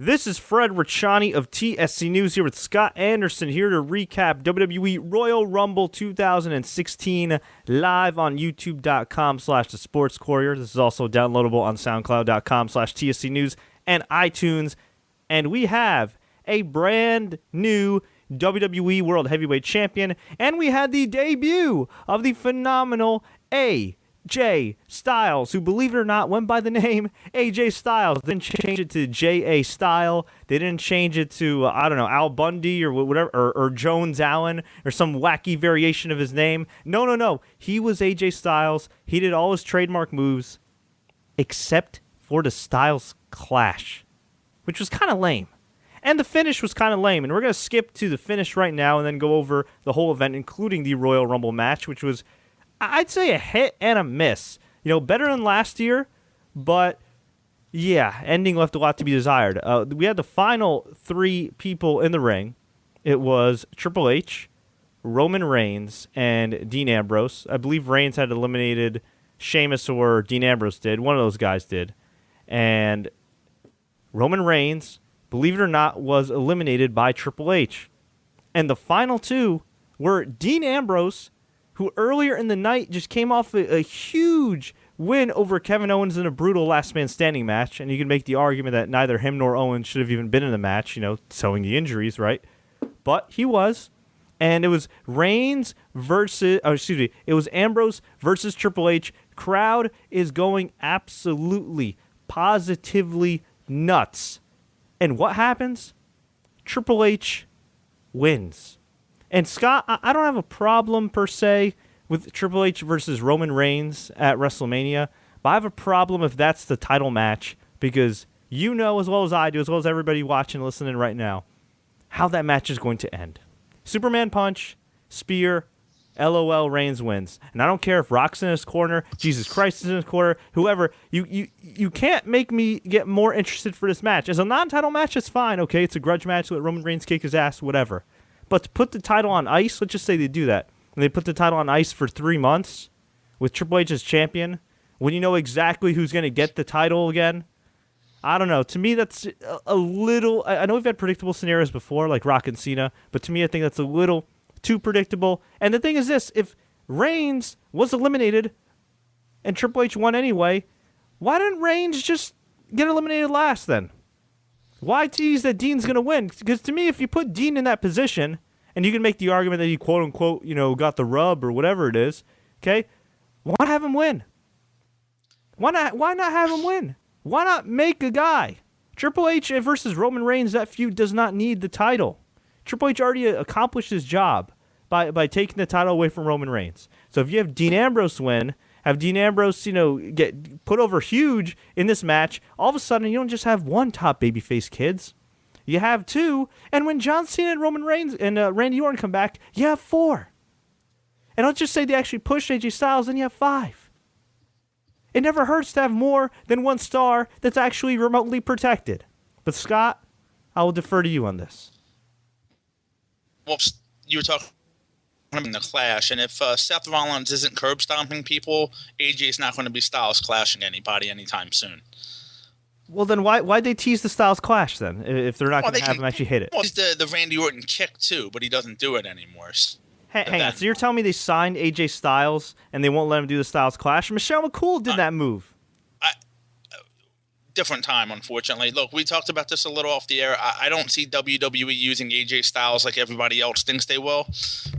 This is Fred Richani of TSC News here with Scott Anderson here to recap WWE Royal Rumble 2016 live on youtube.com/The Sports Courier. This is also downloadable on soundcloud.com/TSC News and iTunes. And we have a brand new WWE World Heavyweight Champion, and we had the debut of the phenomenal AJ Styles, who, believe it or not, went by the name AJ Styles. They didn't change it to J.A. Style. They didn't change it to, Al Bundy or whatever, or Jones Allen or some wacky variation of his name. No. He was AJ Styles. He did all his trademark moves except for the Styles Clash, which was kind of lame. And the finish was kind of lame. And we're going to skip to the finish right now and then go over the whole event, including the Royal Rumble match, which was, I'd say, a hit and a miss. Better than last year, but yeah, ending left a lot to be desired. We had the final three people in the ring. It was Triple H, Roman Reigns, and Dean Ambrose. I believe Reigns had eliminated Sheamus, or Dean Ambrose did. One of those guys did. And Roman Reigns, believe it or not, was eliminated by Triple H. And the final two were Dean Ambrose, who earlier in the night just came off a huge win over Kevin Owens in a brutal last man standing match. And you can make the argument that neither him nor Owens should have even been in the match, sewing the injuries, right? But he was. And it was it was Ambrose versus Triple H. Crowd is going absolutely, positively nuts. And what happens? Triple H wins. And Scott, I don't have a problem per se with Triple H versus Roman Reigns at WrestleMania, but I have a problem if that's the title match, because you know as well as I do, as well as everybody watching and listening right now, how that match is going to end. Superman punch, spear, LOL, Reigns wins. And I don't care if Rock's in his corner, Jesus Christ is in his corner, whoever. You can't make me get more interested for this match. As a non-title match, it's fine. Okay, it's a grudge match. Let Roman Reigns kick his ass, whatever. But to put the title on ice, let's just say they do that, and they put the title on ice for 3 months with Triple H as champion, when you know exactly who's going to get the title again, I don't know. To me, that's a little... I know we've had predictable scenarios before, like Rock and Cena, but to me, I think that's a little too predictable. And the thing is this, if Reigns was eliminated and Triple H won anyway, why didn't Reigns just get eliminated last then? Why tease that Dean's going to win? Because to me, if you put Dean in that position, and you can make the argument that he quote-unquote, got the rub or whatever it is, okay, why not have him win? Why not have him win? Why not make a guy? Triple H versus Roman Reigns, that feud does not need the title. Triple H already accomplished his job by taking the title away from Roman Reigns. So if you have Dean Ambrose win, have Dean Ambrose, get put over huge in this match, all of a sudden you don't just have one top babyface, kids. You have two, and when John Cena and Roman Reigns and Randy Orton come back, you have 4. And let's just say they actually push AJ Styles, and you have 5. It never hurts to have more than one star that's actually remotely protected. But Scott, I will defer to you on this. Well, you were talking in the Clash, and if Seth Rollins isn't curb stomping people, AJ's not going to be Styles clashing anybody anytime soon. Well, then why'd they tease the Styles Clash then, if they're not going to have him actually hit it? Well, he's the Randy Orton kick too, but he doesn't do it anymore. Hang on, so you're telling me they signed AJ Styles and they won't let him do the Styles Clash? Michelle McCool did that move. Different time, unfortunately. Look, we talked about this a little off the air. I don't see WWE using AJ Styles like everybody else thinks they will,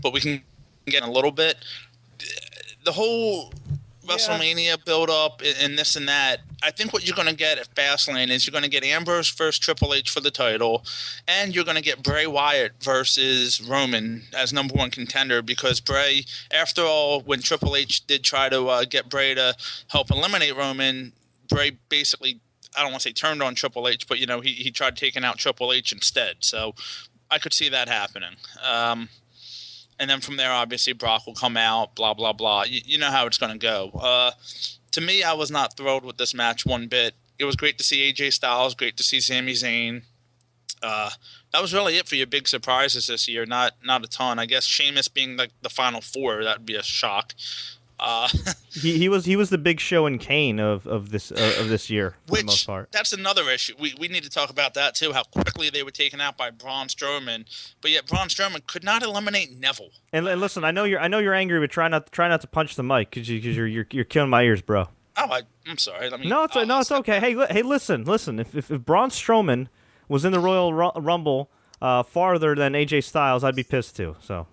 but we can get a little bit. The whole WrestleMania build-up and this and that, I think what you're going to get at Fastlane is you're going to get Ambrose versus Triple H for the title, and you're going to get Bray Wyatt versus Roman as number 1 contender, because Bray, after all, when Triple H did try to get Bray to help eliminate Roman, Bray basically, I don't want to say turned on Triple H, but, he tried taking out Triple H instead. So I could see that happening. And then from there, obviously, Brock will come out, blah, blah, blah. You know how it's going to go. To me, I was not thrilled with this match one bit. It was great to see AJ Styles, great to see Sami Zayn. That was really it for your big surprises this year. Not a ton. I guess Sheamus being like the final 4, that would be a shock. He was the big show in Kane of this year for the most part. That's another issue. We need to talk about that too. How quickly they were taken out by Braun Strowman, but yet Braun Strowman could not eliminate Neville. And listen, I know you're angry, but try not to punch the mic because you're killing my ears, bro. Oh, I'm sorry. No, it's okay. Hey, listen. If Braun Strowman was in the Royal Rumble farther than AJ Styles, I'd be pissed too. So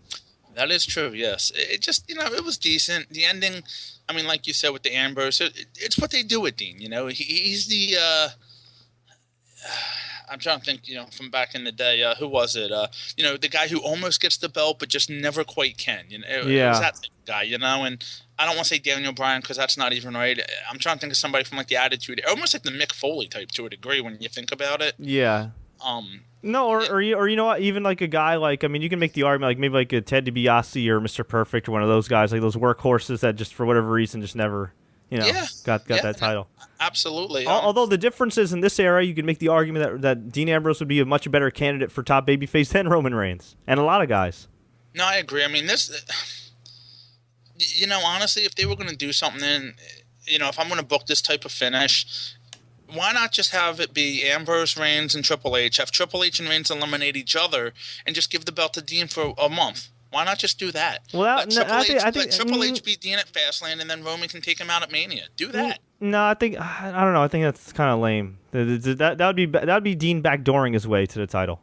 that is true. Yes, it just it was decent. The ending, I mean, like you said with the Ambrose, it's what they do with Dean. He's the. I'm trying to think. From back in the day, who was it? The guy who almost gets the belt but just never quite can. It was that guy. And I don't want to say Daniel Bryan because that's not even right. I'm trying to think of somebody from like the Attitude, almost like the Mick Foley type to a degree when you think about it. Yeah. No, or you know what? Even like a guy like, I mean, you can make the argument like maybe like a Ted DiBiase or Mr. Perfect or one of those guys, like those workhorses that just for whatever reason just never, got that title. Absolutely. Although the difference is in this era, you can make the argument that Dean Ambrose would be a much better candidate for top babyface than Roman Reigns, and a lot of guys. No, I agree. I mean, this. Honestly, if they were going to do something, if I'm going to book this type of finish, why not just have it be Ambrose, Reigns, and Triple H? Have Triple H and Reigns eliminate each other and just give the belt to Dean for a month? Why not just do that? Well, let Triple H beat Dean at Fastlane, and then Roman can take him out at Mania. Do that. No, I don't know. I think that's kind of lame. That would be Dean backdooring his way to the title.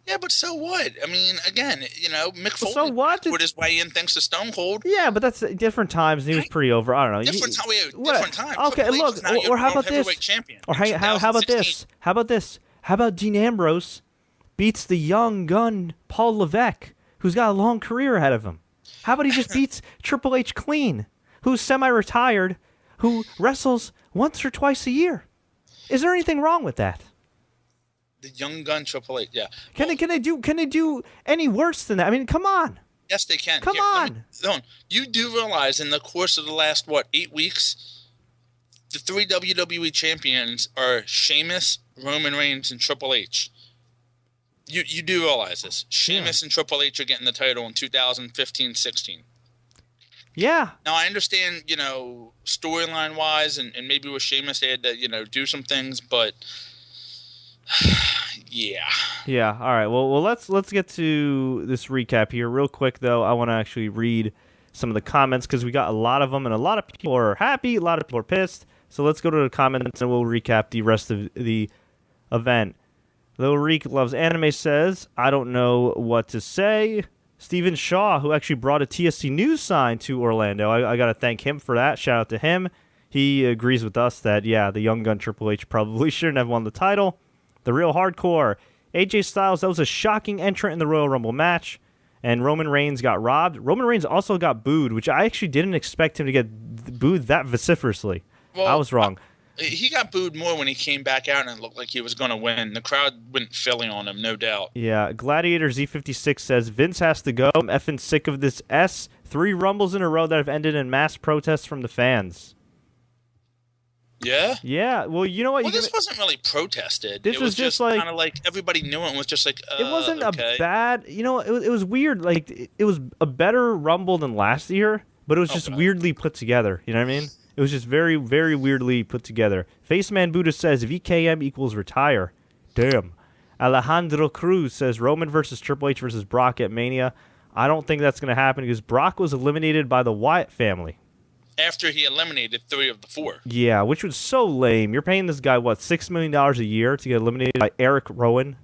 Yeah, but so what? I mean, again, Mick Foley so what? Put his way in thanks to Stone Cold. Yeah, but that's different times, and he was pretty over. I don't know. Different time. Okay, look, or how about this? Champion or how about this? How about this? How about Dean Ambrose beats the young gun Paul Levesque, who's got a long career ahead of him? How about he just beats Triple H clean, who's semi-retired, who wrestles once or twice a year? Is there anything wrong with that? The young gun Triple H, yeah. Can they do any worse than that? I mean, come on. Yes, they can. Come on. You do realize in the course of the last 8 weeks, the 3 WWE champions are Sheamus, Roman Reigns, and Triple H. You do realize this. Sheamus and Triple H are getting the title in 2015-16. Yeah. Now I understand, storyline wise, and maybe with Sheamus they had to, do some things, but. Yeah. All right. Well, let's get to this recap here real quick. Though I want to actually read some of the comments because we got a lot of them, and a lot of people are happy, a lot of people are pissed. So let's go to the comments and we'll recap the rest of the event. Lil Reek Loves Anime says, "I don't know what to say." Steven Shaw, who actually brought a TSC News sign to Orlando, I got to thank him for that. Shout out to him. He agrees with us that the young gun Triple H probably shouldn't have won the title. The Real Hardcore, AJ Styles, that was a shocking entrant in the Royal Rumble match, and Roman Reigns got robbed. Roman Reigns also got booed, which I actually didn't expect him to get booed that vociferously. Well, I was wrong. He got booed more when he came back out and it looked like he was going to win. The crowd went Philly on him, no doubt. Yeah, Gladiator Z56 says, Vince has to go. I'm effing sick of this 3 Rumbles in a row that have ended in mass protests from the fans. Yeah? Yeah. Well, you know what? Well, this wasn't really protested. This was just like kind of like everybody knew it and was just like, it wasn't okay. a bad, it was weird. Like, it was a better Rumble than last year, but it was just weirdly put together. You know what I mean? It was just very, very weirdly put together. Faceman Buddha says, VKM equals retire. Damn. Alejandro Cruz says, Roman versus Triple H versus Brock at Mania. I don't think that's going to happen because Brock was eliminated by the Wyatt family. After he eliminated 3 of the 4. Yeah, which was so lame. You're paying this guy, $6 million a year to get eliminated by Erick Rowan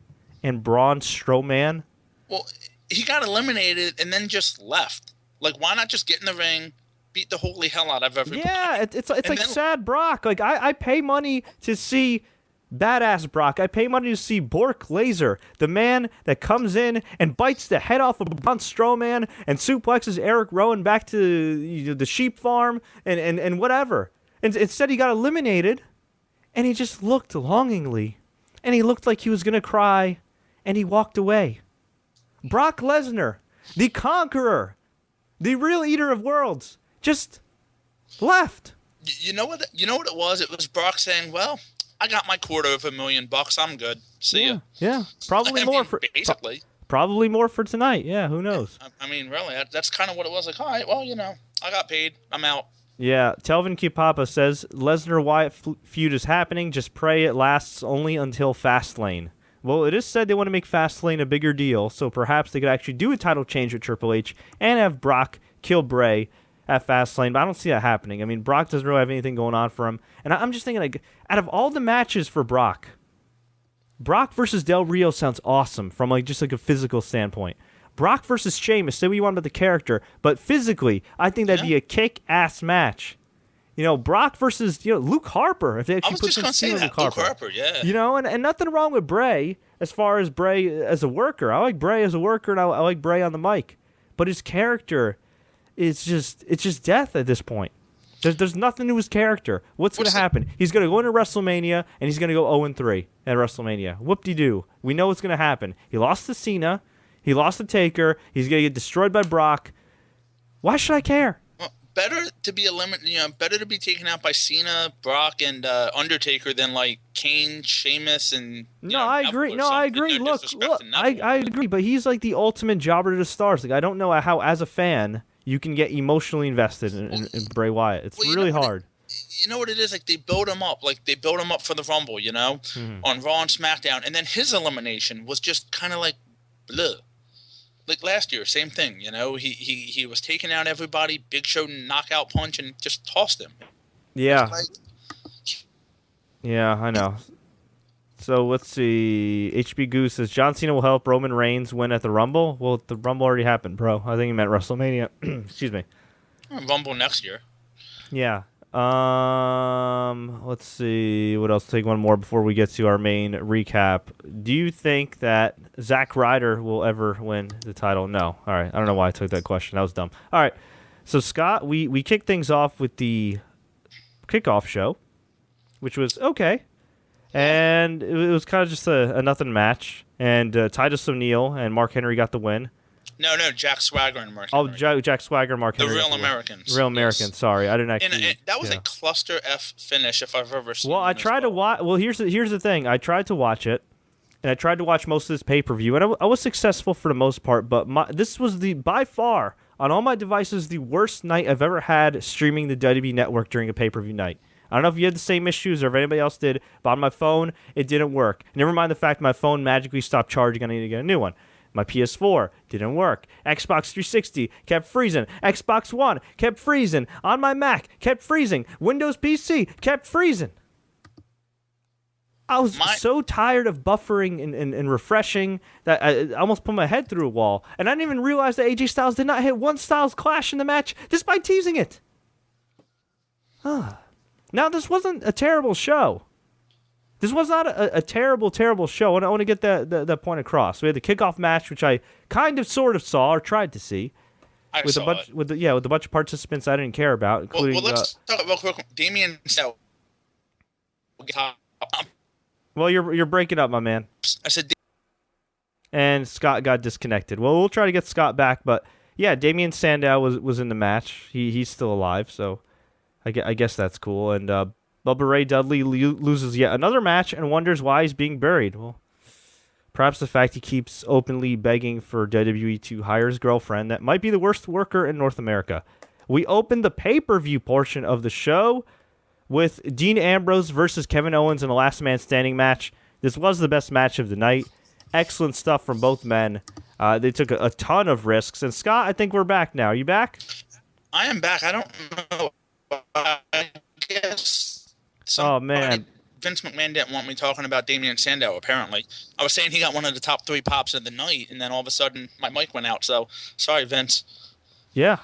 and Braun Strowman? Well, he got eliminated and then just left. Like, why not just get in the ring, beat the holy hell out of everybody? Yeah, it's like then, sad Brock. Like, I pay money to see badass Brock. I pay money to see Bork Laser, the man that comes in and bites the head off of Braun Strowman and suplexes Erick Rowan back to the sheep farm and whatever. And instead, he got eliminated, and he just looked longingly, and he looked like he was going to cry, and he walked away. Brock Lesnar, the conqueror, the real eater of worlds, just left. You know what it was? It was Brock saying, well, I got my $250,000. I'm good. See ya. Yeah, probably more for basically. Probably more for tonight. Yeah, who knows? I mean, really, that's kind of what it was. Like, all right, well, I got paid. I'm out. Yeah, Telvin Kipapa says, Lesnar-Wyatt feud is happening. Just pray it lasts only until Fastlane. Well, it is said they want to make Fastlane a bigger deal, so perhaps they could actually do a title change with Triple H and have Brock kill Bray at Fastlane, but I don't see that happening. I mean, Brock doesn't really have anything going on for him. And I'm just thinking, like, out of all the matches for Brock versus Del Rio sounds awesome from just a physical standpoint. Brock versus Sheamus, say what you want about the character, but physically, I think that'd be a kick-ass match. Brock versus Luke Harper. If they actually put some steam on Luke Harper, yeah. And nothing wrong with Bray as far as Bray as a worker. I like Bray as a worker, and I like Bray on the mic. But his character is just death at this point. There's nothing to his character. What's going to happen? He's going to go into WrestleMania, and he's going to go 0-3 at WrestleMania. Whoop-de-doo. We know what's going to happen. He lost to Cena. He lost to Taker. He's going to get destroyed by Brock. Why should I care? Well, better to be better to be taken out by Cena, Brock, and Undertaker than like Kane, Sheamus, and I agree. I agree. Look, I agree. But he's like the ultimate jobber to the stars. Like, I don't know how, as a fan, you can get emotionally invested in Bray Wyatt. It's really hard. You know what it is? Like, they build him up. Like, they build him up for the Rumble, on Raw and SmackDown. And then his elimination was just kind of like, bleh. Like last year, same thing. He was taking out everybody, Big Show knockout punch, and just tossed him. Yeah. Yeah, I know. So let's see. HB Goose says John Cena will help Roman Reigns win at the Rumble. Well, the Rumble already happened, bro. I think he meant WrestleMania. Excuse me. Rumble next year. Yeah. Let's see. What else? Take one more before we get to our main recap. Do you think that Zack Ryder will ever win the title? No. All right. I don't know why I took that question. That was dumb. All right. So, Scott, we kicked things off with the kickoff show, which was okay. And it was kind of just a nothing match. And Titus O'Neil and Mark Henry got the win. No, Jack Swagger and Mark Henry. Jack Swagger and Mark Henry. The Real Americans. Real Americans, yes. Sorry. I didn't actually... And that was a cluster F finish if I've ever seen. Well, I tried to watch... Well, here's the thing. I tried to watch it, and I tried to watch most of this pay-per-view, and I was successful for the most part, but this was by far, on all my devices, the worst night I've ever had streaming the WWE Network during a pay-per-view night. I don't know if you had the same issues or if anybody else did, but on my phone, it didn't work. Never mind the fact my phone magically stopped charging. I need to get a new one. My PS4 didn't work. Xbox 360 kept freezing. Xbox One kept freezing. On my Mac, kept freezing. Windows PC kept freezing. I was so tired of buffering and refreshing that I almost put my head through a wall. And I didn't even realize that AJ Styles did not hit one Styles Clash in the match, despite teasing it. Now, this wasn't a terrible show. This was not a terrible show, and I want to get that point across. We had the kickoff match, which I kind of sort of saw or tried to see. With a bunch of participants I didn't care about, including. Well, let's talk real quick. Damien Sandow. Well, you're breaking up, my man. I said. And Scott got disconnected. Well, we'll try to get Scott back, but yeah, Damien Sandow was in the match. He's still alive, so I guess that's cool. And Bubba Ray Dudley loses yet another match and wonders why he's being buried. Well, perhaps the fact he keeps openly begging for WWE to hire his girlfriend that might be the worst worker in North America. We opened the pay-per-view portion of the show with Dean Ambrose versus Kevin Owens in a last man standing match. This was the best match of the night. Excellent stuff from both men. They took a ton of risks. And Scott, I think we're back now. Are you back? I am back. I don't know. I guess... Vince McMahon didn't want me talking about Damien Sandow, apparently. I was saying he got one of the top 3 pops of the night, and then all of a sudden my mic went out, so sorry, Vince. Yeah.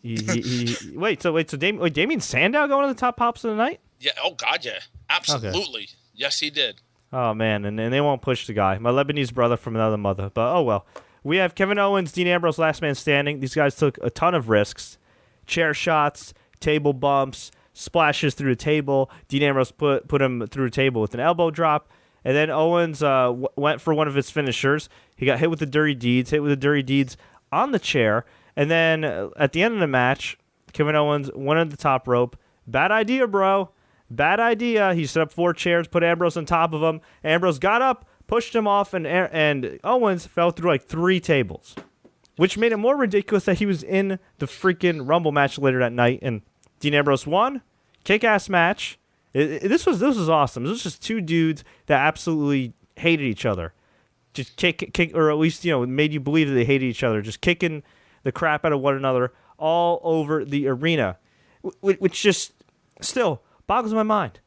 Wait, so Damien Sandow going to the top pops of the night? Yeah, oh God, yeah. Absolutely. Okay. Yes, he did. Oh, man, and they won't push the guy. My Lebanese brother from another mother, but oh well. We have Kevin Owens, Dean Ambrose, last man standing. These guys took a ton of risks. Chair shots, table bumps, splashes through the table. Dean Ambrose put him through the table with an elbow drop. And then Owens went for one of his finishers. He got hit with the Dirty Deeds on the chair. And then at the end of the match, Kevin Owens went on the top rope. Bad idea, bro. Bad idea. He set up 4 chairs, put Ambrose on top of him. Ambrose got up, pushed him off, and Owens fell through like 3 tables, which made it more ridiculous that he was in the freaking Rumble match later that night. And Dean Ambrose won. Kick-ass match. This was awesome. This was just 2 dudes that absolutely hated each other. Just kick, or at least, made you believe that they hated each other. Just kicking the crap out of one another all over the arena. Which just still boggles my mind.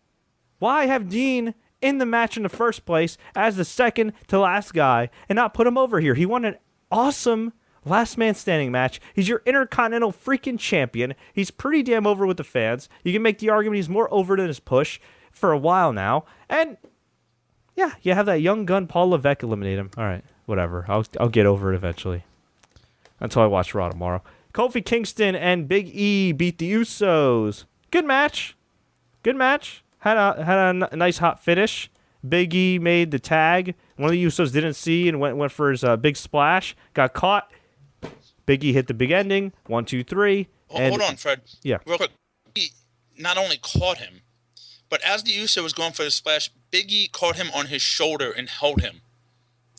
Why have Dean in the match in the first place as the second to last guy and not put him over here? He won an awesome last man standing match. He's your Intercontinental freaking champion. He's pretty damn over with the fans. You can make the argument he's more over than his push for a while now. And yeah, you have that young gun Paul Levesque eliminate him. All right, whatever. I'll get over it eventually. Until I watch Raw tomorrow. Kofi Kingston and Big E beat the Usos. Good match. Had a nice hot finish. Big E made the tag. One of the Usos didn't see and went for his big splash. Got caught. Big E hit the big ending. 1, 2, 3. Hold on, Fred. Yeah. Real quick. He not only caught him, but as the Uso was going for the splash, Big E caught him on his shoulder and held him.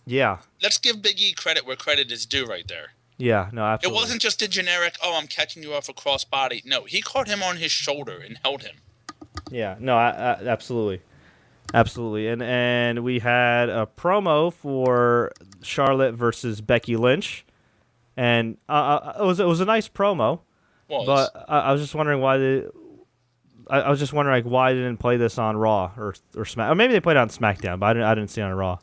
Yeah. Let's give Big E credit where credit is due right there. Yeah, no, absolutely. It wasn't just a generic, I'm catching you off a crossbody. No, he caught him on his shoulder and held him. Yeah, no, absolutely. Absolutely. And we had a promo for Charlotte versus Becky Lynch. And it was a nice promo. But I was just wondering why they didn't play this on Raw or Smack. Or maybe they played it on SmackDown, but I didn't see it on Raw.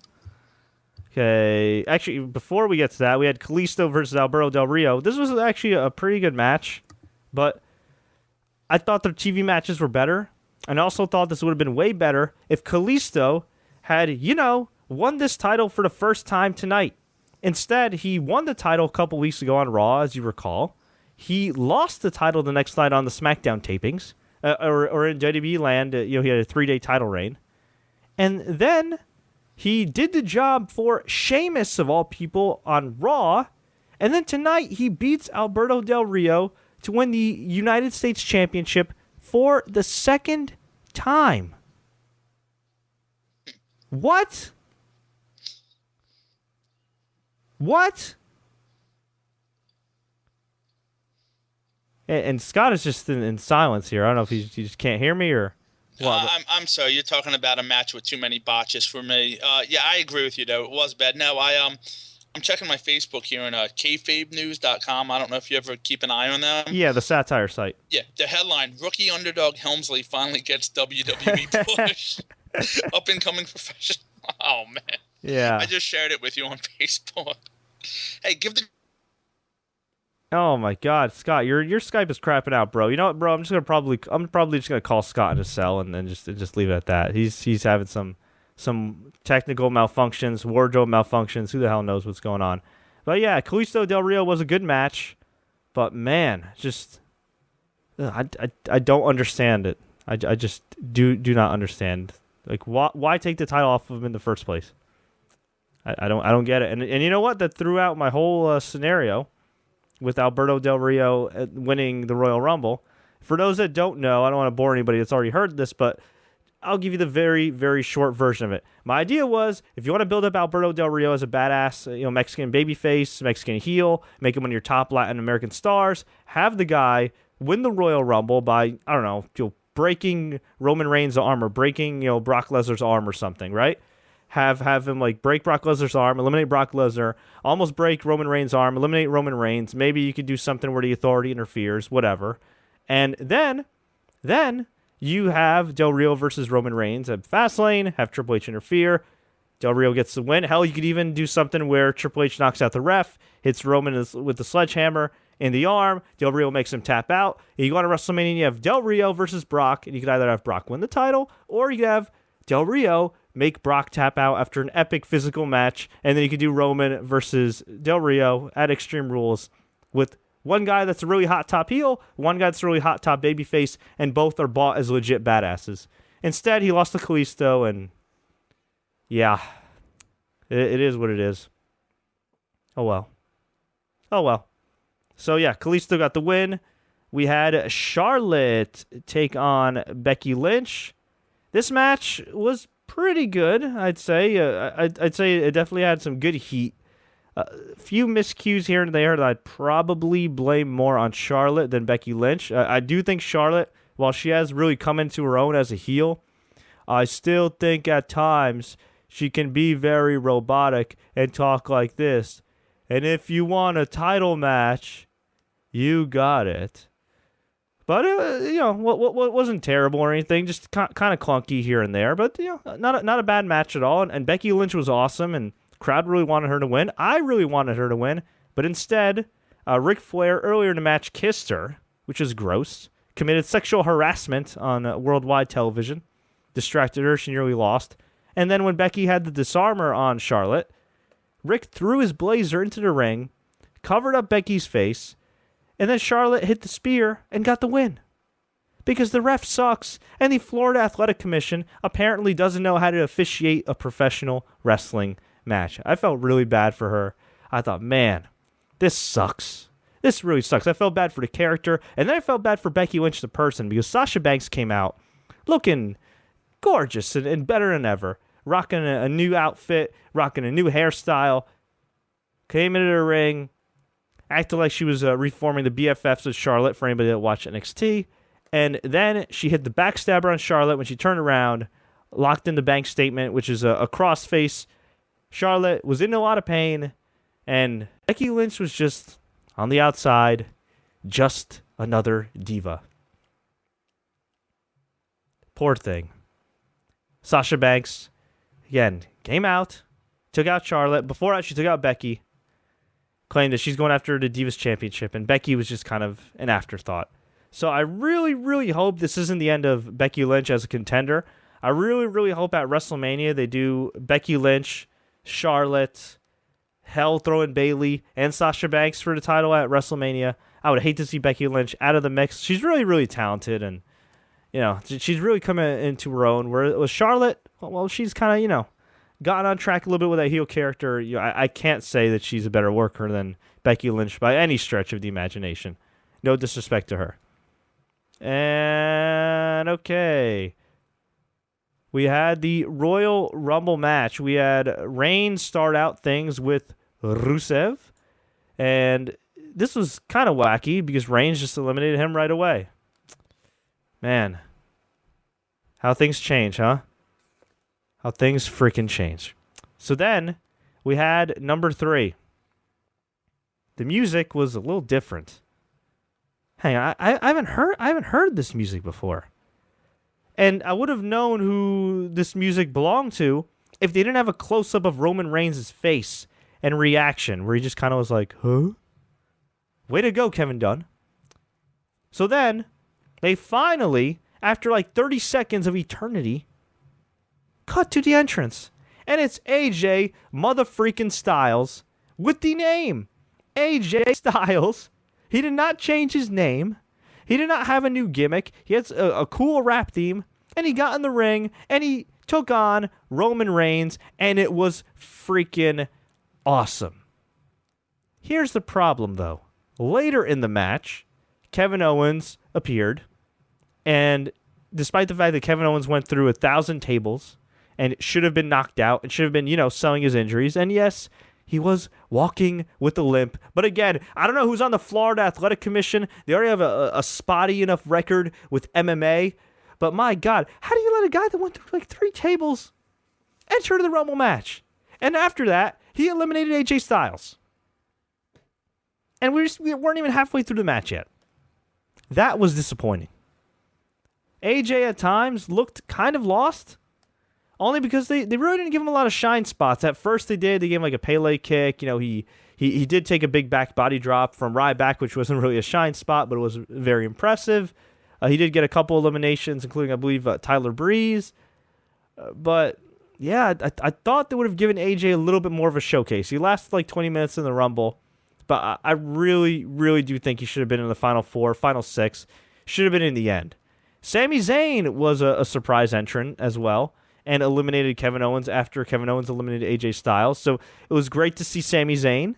Okay, actually, before we get to that, we had Kalisto versus Alberto Del Rio. This was actually a pretty good match, but I thought their TV matches were better, and I also thought this would have been way better if Kalisto had, won this title for the first time tonight. Instead, he won the title a couple weeks ago on Raw, as you recall. He lost the title the next night on the SmackDown tapings, or in WWE land. He had a 3-day title reign, and then he did the job for Sheamus, of all people, on Raw. And then tonight, he beats Alberto Del Rio to win the United States Championship for the second time. What? And Scott is just in silence here. I don't know if he just can't hear me or... I'm sorry. You're talking about a match with too many botches for me. Yeah, I agree with you, though. It was bad. No, I'm checking my Facebook here on kayfabenews.com. I don't know if you ever keep an eye on them. Yeah, the satire site. Yeah, the headline, Rookie Underdog Helmsley finally gets WWE push. Up-and-coming professional. Oh, man. Yeah. I just shared it with you on Facebook. Hey, give the... Oh my God, Scott, your Skype is crapping out, bro. You know what, bro? I'm probably just gonna call Scott in his cell and then just leave it at that. He's having some technical malfunctions, wardrobe malfunctions. Who the hell knows what's going on? But yeah, Kalisto Del Rio was a good match, but man, just I don't understand it. I just do not understand. Like, why take the title off of him in the first place? I don't get it. And you know what? That threw out my whole scenario with Alberto Del Rio winning the Royal Rumble. For those that don't know, I don't want to bore anybody that's already heard this, but I'll give you the very, very short version of it. My idea was, if you want to build up Alberto Del Rio as a badass, Mexican babyface, Mexican heel, make him one of your top Latin American stars, have the guy win the Royal Rumble by, I don't know, breaking Roman Reigns' arm or breaking, Brock Lesnar's arm or something, right? Have him break Brock Lesnar's arm, eliminate Brock Lesnar, almost break Roman Reigns' arm, eliminate Roman Reigns. Maybe you could do something where the Authority interferes, whatever. And then you have Del Rio versus Roman Reigns at Fastlane, have Triple H interfere. Del Rio gets the win. Hell, you could even do something where Triple H knocks out the ref, hits Roman with the sledgehammer in the arm. Del Rio makes him tap out. And you go to WrestleMania, you have Del Rio versus Brock, and you could either have Brock win the title, or you could have Del Rio make Brock tap out after an epic physical match, and then you could do Roman versus Del Rio at Extreme Rules with one guy that's a really hot top heel, one guy that's a really hot top babyface, and both are bought as legit badasses. Instead, he lost to Kalisto, and yeah, it is what it is. Oh well. So yeah, Kalisto got the win. We had Charlotte take on Becky Lynch. This match was pretty good, I'd say. I'd say it definitely had some good heat. A few miscues here and there that I'd probably blame more on Charlotte than Becky Lynch. I do think Charlotte, while she has really come into her own as a heel, I still think at times she can be very robotic and talk like this. And if you want a title match, you got it. But, what wasn't terrible or anything, just kind of clunky here and there. But, not a bad match at all. And Becky Lynch was awesome, and crowd really wanted her to win. I really wanted her to win. But instead, Ric Flair earlier in the match kissed her, which is gross. Committed sexual harassment on worldwide television. Distracted her. She nearly lost. And then when Becky had the disarmer on Charlotte, Rick threw his blazer into the ring, covered up Becky's face, and then Charlotte hit the spear and got the win. Because the ref sucks, and the Florida Athletic Commission apparently doesn't know how to officiate a professional wrestling match. I felt really bad for her. I thought, man, this sucks. This really sucks. I felt bad for the character, and then I felt bad for Becky Lynch the person, because Sasha Banks came out looking gorgeous and better than ever. Rocking a new outfit, rocking a new hairstyle. Came into the ring, acted like she was reforming the BFFs with Charlotte for anybody that watched NXT. And then she hit the backstabber on Charlotte when she turned around, locked in the bank statement, which is a crossface. Charlotte was in a lot of pain, and Becky Lynch was just on the outside, just another diva. Poor thing. Sasha Banks, again, came out, took out Charlotte. Before that, she took out Becky, claimed that she's going after the Divas Championship, and Becky was just kind of an afterthought. So I really, really hope this isn't the end of Becky Lynch as a contender. I really, really hope at WrestleMania they do Becky Lynch, Charlotte, hell throw in Bayley, and Sasha Banks for the title at WrestleMania. I would hate to see Becky Lynch out of the mix. She's really, really talented, and she's really coming into her own. Where with Charlotte, well, she's kind of, gotten on track a little bit with that heel character. I can't say that she's a better worker than Becky Lynch by any stretch of the imagination. No disrespect to her. And, okay. We had the Royal Rumble match. We had Reigns start out things with Rusev. And this was kind of wacky because Reigns just eliminated him right away. Man. How things change, huh? How things freaking change. So then, we had number 3. The music was a little different. Hang on, I haven't heard this music before. And I would have known who this music belonged to if they didn't have a close-up of Roman Reigns' face and reaction, where he just kind of was like, huh? Way to go, Kevin Dunn. So then, they finally, after like 30 seconds of eternity, cut to the entrance. And it's AJ motherfreaking Styles with the name AJ Styles. He did not change his name. He did not have a new gimmick. He has a cool rap theme. And he got in the ring. And he took on Roman Reigns. And it was freaking awesome. Here's the problem, though. Later in the match, Kevin Owens appeared. And despite the fact that Kevin Owens went through 1,000 tables and should have been knocked out and should have been, selling his injuries. And yes, he was walking with a limp. But again, I don't know who's on the Florida Athletic Commission. They already have a spotty enough record with MMA. But my God, how do you let a guy that went through like 3 tables enter the Rumble match? And after that, he eliminated AJ Styles. And we weren't even halfway through the match yet. That was disappointing. AJ at times looked kind of lost. Only because they really didn't give him a lot of shine spots. At first they did. They gave him like a Pele kick. He did take a big back body drop from Ryback, which wasn't really a shine spot, but it was very impressive. He did get a couple eliminations, including, I believe, Tyler Breeze. But, yeah, I thought they would have given AJ a little bit more of a showcase. He lasted like 20 minutes in the Rumble. But I really, really do think he should have been in the Final 4, Final 6. Should have been in the end. Sami Zayn was a surprise entrant as well, and eliminated Kevin Owens after Kevin Owens eliminated AJ Styles. So it was great to see Sami Zayn.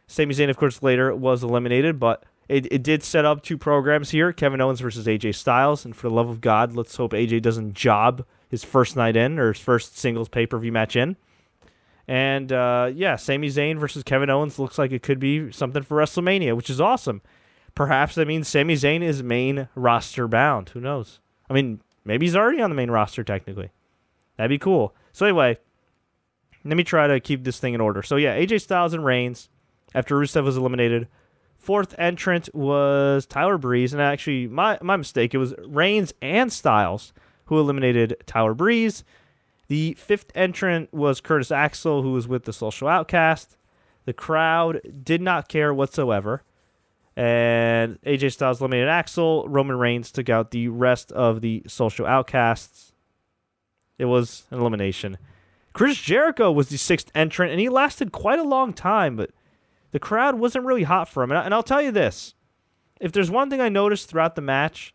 Sami Zayn, of course, later was eliminated, but it did set up 2 programs here, Kevin Owens versus AJ Styles. And for the love of God, let's hope AJ doesn't job his first night in, or his first singles pay-per-view match in. And, Sami Zayn versus Kevin Owens looks like it could be something for WrestleMania, which is awesome. Perhaps that means Sami Zayn is main roster bound. Who knows? I mean, maybe he's already on the main roster, technically. That'd be cool. So anyway, let me try to keep this thing in order. So yeah, AJ Styles and Reigns, after Rusev was eliminated. Fourth entrant was Tyler Breeze, and actually, my mistake, it was Reigns and Styles who eliminated Tyler Breeze. The fifth entrant was Curtis Axel, who was with the Social Outcast. The crowd did not care whatsoever. And AJ Styles eliminated Axel. Roman Reigns took out the rest of the Social Outcasts. It was an elimination. Chris Jericho was the sixth entrant, and he lasted quite a long time, but the crowd wasn't really hot for him. And I'll tell you this. If there's one thing I noticed throughout the match,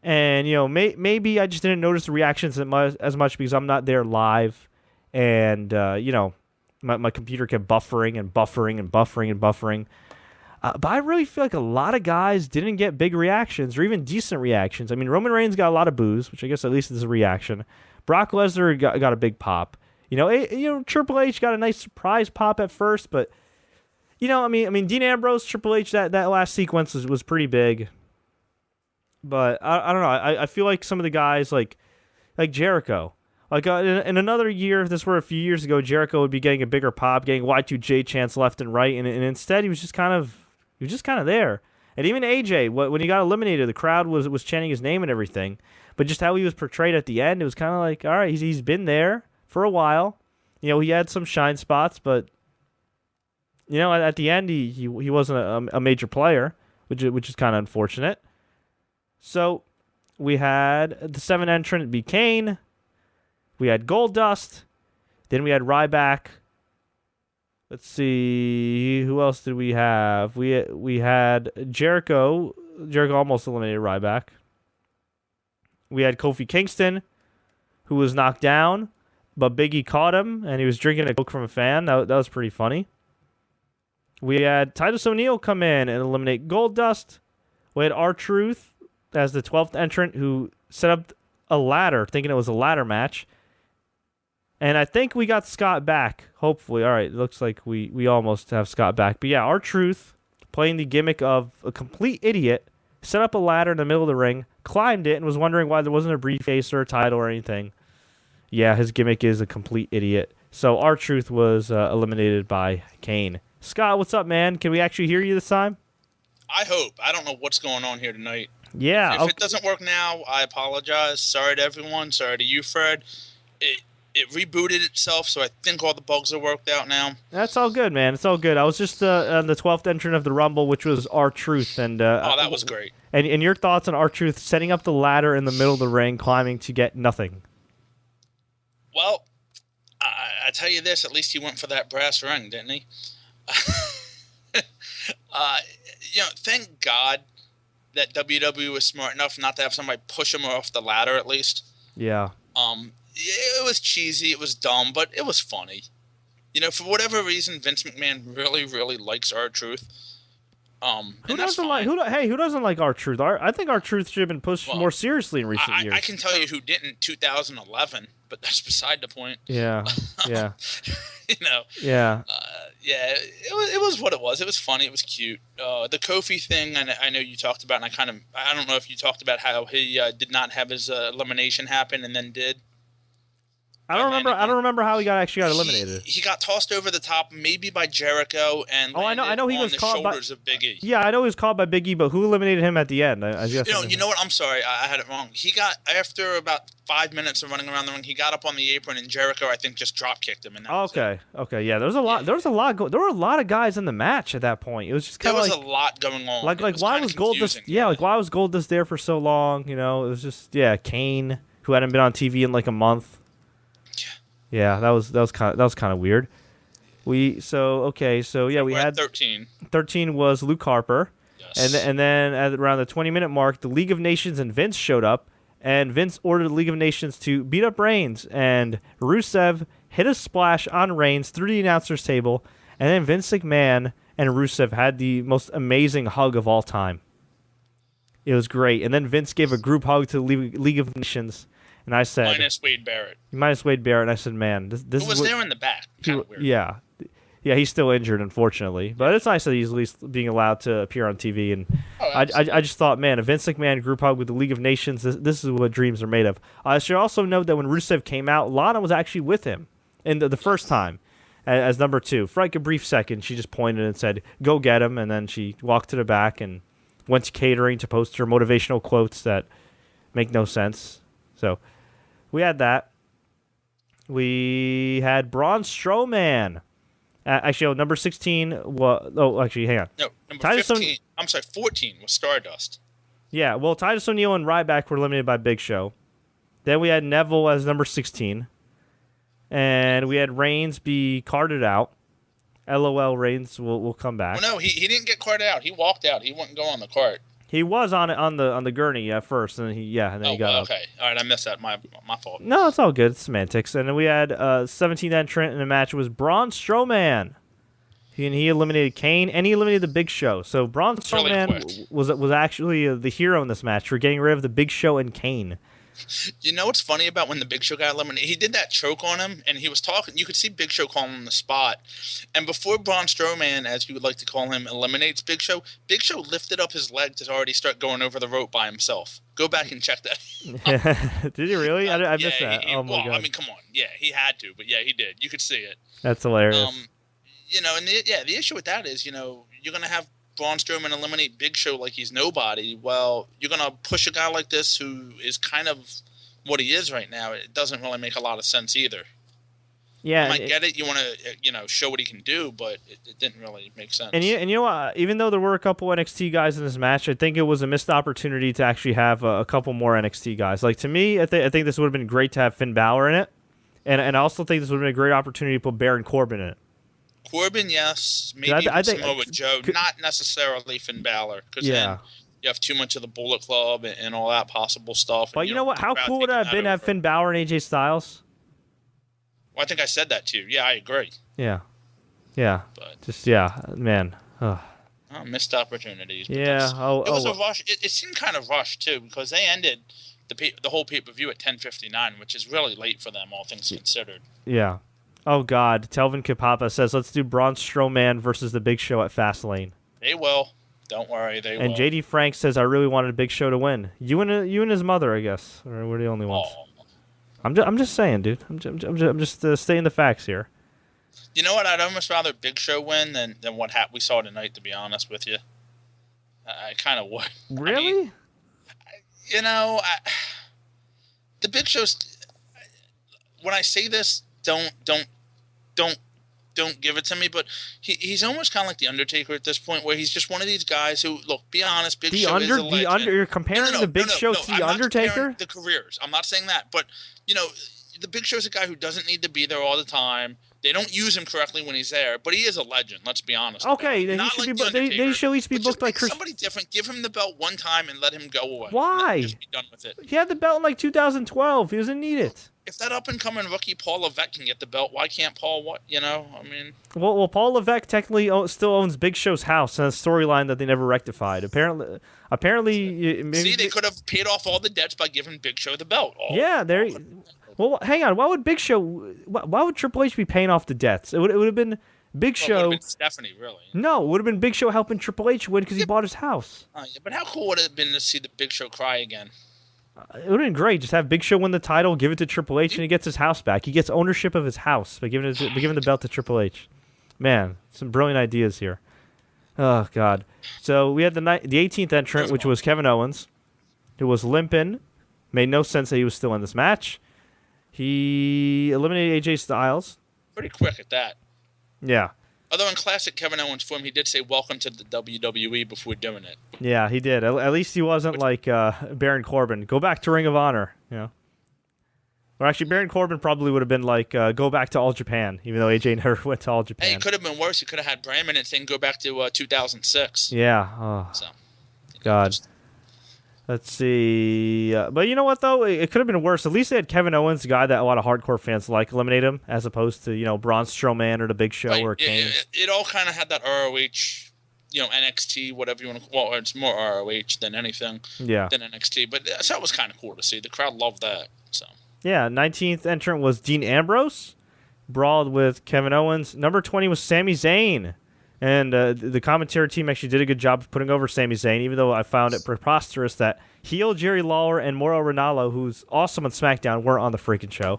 and maybe I just didn't notice the reactions as much because I'm not there live, and my computer kept buffering and buffering and buffering and buffering. But I really feel like a lot of guys didn't get big reactions or even decent reactions. I mean, Roman Reigns got a lot of boos, which I guess at least is a reaction. Brock Lesnar got a big pop. Triple H got a nice surprise pop at first, but I mean, Dean Ambrose, Triple H, that last sequence was pretty big. But I don't know. I feel like some of the guys like Jericho, in another year, if this were a few years ago, Jericho would be getting a bigger pop, getting Y2J chants left and right, and instead he was just kind of there. And even AJ, when he got eliminated, the crowd was chanting his name and everything. But just how he was portrayed at the end, it was kind of like, all right, he's been there for a while. He had some shine spots, but at the end he wasn't a major player, which is kind of unfortunate. So we had the seventh entrant be Kane. We had Goldust. Then we had Ryback. Let's see, who else did we have? We had Jericho. Jericho almost eliminated Ryback. We had Kofi Kingston, who was knocked down, but Big E caught him, and he was drinking a Coke from a fan. That was pretty funny. We had Titus O'Neil come in and eliminate Goldust. We had R-Truth as the 12th entrant, who set up a ladder, thinking it was a ladder match. And I think we got Scott back, hopefully. All right, it looks like we almost have Scott back. But yeah, R-Truth, playing the gimmick of a complete idiot, set up a ladder in the middle of the ring, climbed it, and was wondering why there wasn't a briefcase or a title or anything. Yeah, his gimmick is a complete idiot. So R-Truth was eliminated by Kane. Scott, what's up, man? Can we actually hear you this time? I hope. I don't know what's going on here tonight. Yeah. If it doesn't work now, I apologize. Sorry to everyone. Sorry to you, Fred. It rebooted itself, so I think all the bugs are worked out now. That's all good, man. It's all good. I was just on the 12th entrant of the Rumble, which was R-Truth. And that was great. And your thoughts on R-Truth setting up the ladder in the middle of the ring, climbing to get nothing? Well, I tell you this, at least he went for that brass ring, didn't he? Thank God that WWE was smart enough not to have somebody push him off the ladder at least. Yeah. It was cheesy, it was dumb, but it was funny. For whatever reason, Vince McMahon really, really likes R-Truth. Who doesn't like R-Truth? I think R-Truth should have been pushed more seriously in recent years. I can tell you who didn't, 2011, but that's beside the point. Yeah, yeah. Yeah. It was what it was. It was funny. It was cute. The Kofi thing, I know you talked about, and I don't know if you talked about how he did not have his elimination happen and then did. I don't remember how he actually got eliminated. He got tossed over the top, maybe by Jericho, and I know he was called by shoulders of Big E. Yeah, I know he was called by Big E, but who eliminated him at the end? I guess. You know what? I'm sorry, I had it wrong. He got, after about 5 minutes of running around the ring, he got up on the apron, and Jericho, I think, just drop kicked him. And okay, yeah. There were a lot of guys in the match at that point. It was just kind of a lot going on. Like why was Goldust? Yeah, like why was Goldust there for so long? It was just Kane, who hadn't been on TV in like a month. Yeah, that was kind of weird. We had 13. 13 was Luke Harper, yes. and then at around the 20-minute mark, the League of Nations and Vince showed up, and Vince ordered the League of Nations to beat up Reigns, and Rusev hit a splash on Reigns through the announcer's table, and then Vince McMahon and Rusev had the most amazing hug of all time. It was great, and then Vince gave a group hug to the League of Nations. And I said... Minus Wade Barrett. And I said, man, this Who was there in the back? Kind of weird. Yeah. Yeah, he's still injured, unfortunately. But it's nice that he's at least being allowed to appear on TV. And I just thought, man, a Vince McMahon group hug with the League of Nations, this is what dreams are made of. I should also note that when Rusev came out, Lana was actually with him in the first time as number 2. For like a brief second, she just pointed and said, go get him. And then she walked to the back and went to catering to post her motivational quotes that make no sense. So we had that. We had Braun Strowman. Actually, number 16 was... Oh, actually, hang on. No, number 15... I'm sorry, 14 was Stardust. Yeah, well, Titus O'Neil and Ryback were eliminated by Big Show. Then we had Neville as number 16. And we had Reigns be carted out. LOL, Reigns will come back. Well, no, he didn't get carted out. He walked out. He wouldn't go on the cart. He was on the gurney at first, and then he got up. Okay. All right, I missed that. My fault. No, it's all good. It's semantics. And then we had 17th entrant in the match was Braun Strowman. He eliminated Kane, and he eliminated the Big Show. So Braun Strowman was actually the hero in this match for getting rid of the Big Show and Kane. You know what's funny about when the Big Show got eliminated? He did that choke on him, and he was talking. You could see Big Show calling him the spot. And before Braun Strowman, as you would like to call him, eliminates Big Show lifted up his leg to already start going over the rope by himself. Go back and check that. Did he really? I missed that. Oh my God. I mean, come on. Yeah, he had to, but yeah, he did. You could see it. That's hilarious. And the issue with that is, you're going to have Braun Strowman eliminate Big Show like he's nobody. Well, you're going to push a guy like this who is kind of what he is right now. It doesn't really make a lot of sense either. Yeah, I might get it. You want to, show what he can do, but it didn't really make sense. And you know what? Even though there were a couple NXT guys in this match, I think it was a missed opportunity to actually have a couple more NXT guys. Like, to me, I think this would have been great to have Finn Balor in it, and I also think this would have been a great opportunity to put Baron Corbin in it. Corbin, yes. Maybe I think Samoa Joe, not necessarily Finn Balor, because then you have too much of the Bullet Club and all that possible stuff. But you know what? How cool would it have been to have Finn Balor and AJ Styles? Well, I think I said that too. Yeah, I agree. Yeah. But, man. Missed opportunities. Yeah. It was a rush. It seemed kind of rushed too, because they ended the whole pay-per-view at 10:59, which is really late for them, all things considered. Yeah. Oh, God. Telvin Kapapa says, let's do Braun Strowman versus the Big Show at Fastlane. They will. Don't worry, they will. And JD Frank says, I really wanted Big Show to win. You and his mother, I guess. Or we're the only ones. I'm just saying, dude. I'm just stating the facts here. You know what? I'd almost rather Big Show win than what we saw tonight, to be honest with you. I kind of would. Really? I mean, the Big Show's... When I say this... Don't give it to me, but he's almost kind of like the Undertaker at this point, where he's just one of these guys who, look, be honest, Big Show is a legend. You're comparing the Big Show to the Undertaker? The careers. I'm not saying that, but the Big Show's a guy who doesn't need to be there all the time. They don't use him correctly when he's there, but he is a legend. Let's be honest. Okay, then they should at least be booked like Chris. Somebody different. Give him the belt one time and let him go away. Why? Just be done with it. He had the belt in like 2012. He doesn't need it. If that up-and-coming rookie Paul Levesque can get the belt, why can't Paul? Well, Paul Levesque technically still owns Big Show's house, and a storyline that they never rectified. Apparently, see, they could have paid off all the debts by giving Big Show the belt. Well, hang on. Why would Triple H be paying off the debts? It would have been Big Show. It would have been Stephanie, really. No, it would have been Big Show helping Triple H win because he bought his house. But how cool would it have been to see the Big Show cry again? It would have been great. Just have Big Show win the title, give it to Triple H, and he gets his house back. He gets ownership of his house by giving the belt to Triple H. Man, some brilliant ideas here. Oh, God. So we had the 18th entrant, which was Kevin Owens, who was limping. Made no sense that he was still in this match. He eliminated AJ Styles. Pretty quick at that. Yeah. Although in classic Kevin Owens form, he did say welcome to the WWE before doing it. Yeah, he did. At least he wasn't like Baron Corbin. Go back to Ring of Honor. Or actually, Baron Corbin probably would have been like, go back to All Japan, even though AJ never went to All Japan. Hey, it could have been worse. He could have had Braman and saying go back to 2006. Yeah. Oh, so, God. Let's see. But you know what, though? It could have been worse. At least they had Kevin Owens, the guy that a lot of hardcore fans like, eliminate him, as opposed to, Braun Strowman or The Big Show or Kane. It all kind of had that ROH, NXT, whatever you want to call it. Well, it's more ROH than anything than NXT. But that was kind of cool to see. The crowd loved that. So Yeah, 19th entrant was Dean Ambrose, brawled with Kevin Owens. Number 20 was Sami Zayn. And the commentary team actually did a good job of putting over Sami Zayn, even though I found it preposterous that heel Jerry Lawler and Mauro Ranallo, who's awesome on SmackDown, weren't on the freaking show.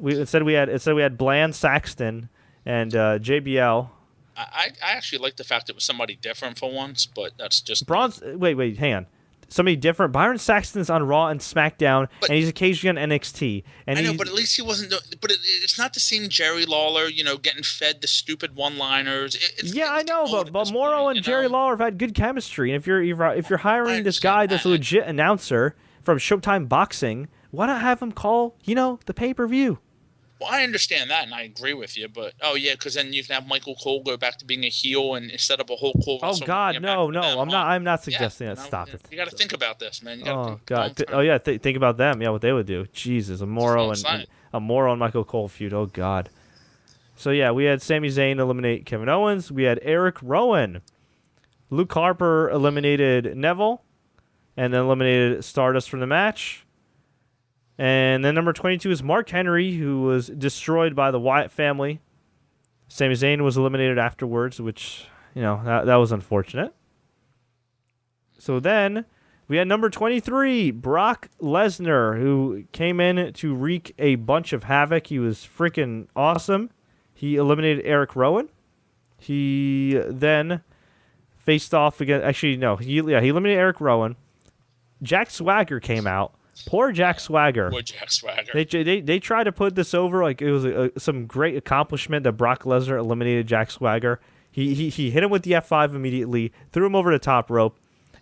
Instead we had Bland, Saxton, and JBL. I actually like the fact it was somebody different for once, but that's just Braun's. Wait, hang on. Somebody different. Byron Saxton's on Raw and SmackDown, and he's occasionally on NXT. And I know, but at least he wasn't. But it's not the same Jerry Lawler, getting fed the stupid one-liners. I know, but Mauro and Jerry Lawler have had good chemistry. And if you're hiring this guy that's a legit announcer from Showtime Boxing, why not have him call the pay-per-view? Well, I understand that, and I agree with you, but because then you can have Michael Cole go back to being a heel and set up a whole Cole. Oh God, no, I'm not suggesting that. Stop it. You got to think about this, man. Think about them. Yeah, what they would do. Jesus, a Mauro and Michael Cole feud. Oh God. So yeah, we had Sami Zayn eliminate Kevin Owens. We had Erick Rowan. Luke Harper eliminated Neville, and then eliminated Stardust from the match. And then number 22 is Mark Henry, who was destroyed by the Wyatt family. Sami Zayn was eliminated afterwards, which, that was unfortunate. So then we had number 23, Brock Lesnar, who came in to wreak a bunch of havoc. He was freaking awesome. He eliminated Erick Rowan. He then faced off against... Actually, no. He eliminated Erick Rowan. Jack Swagger came out. Poor Jack Swagger. Poor Jack Swagger. They tried to put this over like it was some great accomplishment that Brock Lesnar eliminated Jack Swagger. He hit him with the F5 immediately, threw him over the top rope,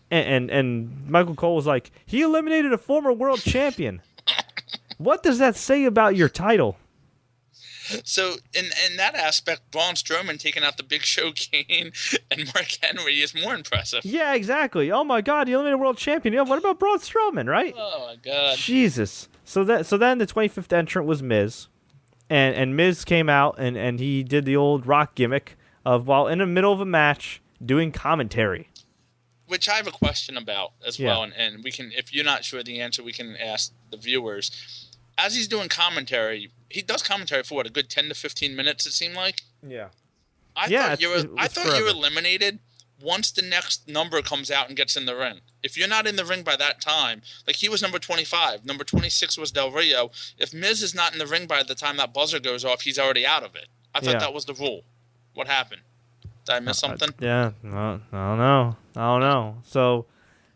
and Michael Cole was like, he eliminated a former world champion. What does that say about your title? So in that aspect, Braun Strowman taking out the Big Show Kane and Mark Henry is more impressive. Yeah, exactly. Oh my God, he eliminated a world champion. Yeah, what about Braun Strowman, right? Oh my God. Jesus. So then the 25th entrant was Miz, and Miz came out and he did the old Rock gimmick of while in the middle of a match doing commentary. Which I have a question about as well, and we can, if you're not sure of the answer, we can ask the viewers. As he's doing commentary, he does commentary for a good 10 to 15 minutes, it seemed like. Yeah. I thought you were eliminated once the next number comes out and gets in the ring. If you're not in the ring by that time, like he was number 25, number 26 was Del Rio. If Miz is not in the ring by the time that buzzer goes off, he's already out of it. I thought that was the rule. What happened? Did I miss something? I don't know. So,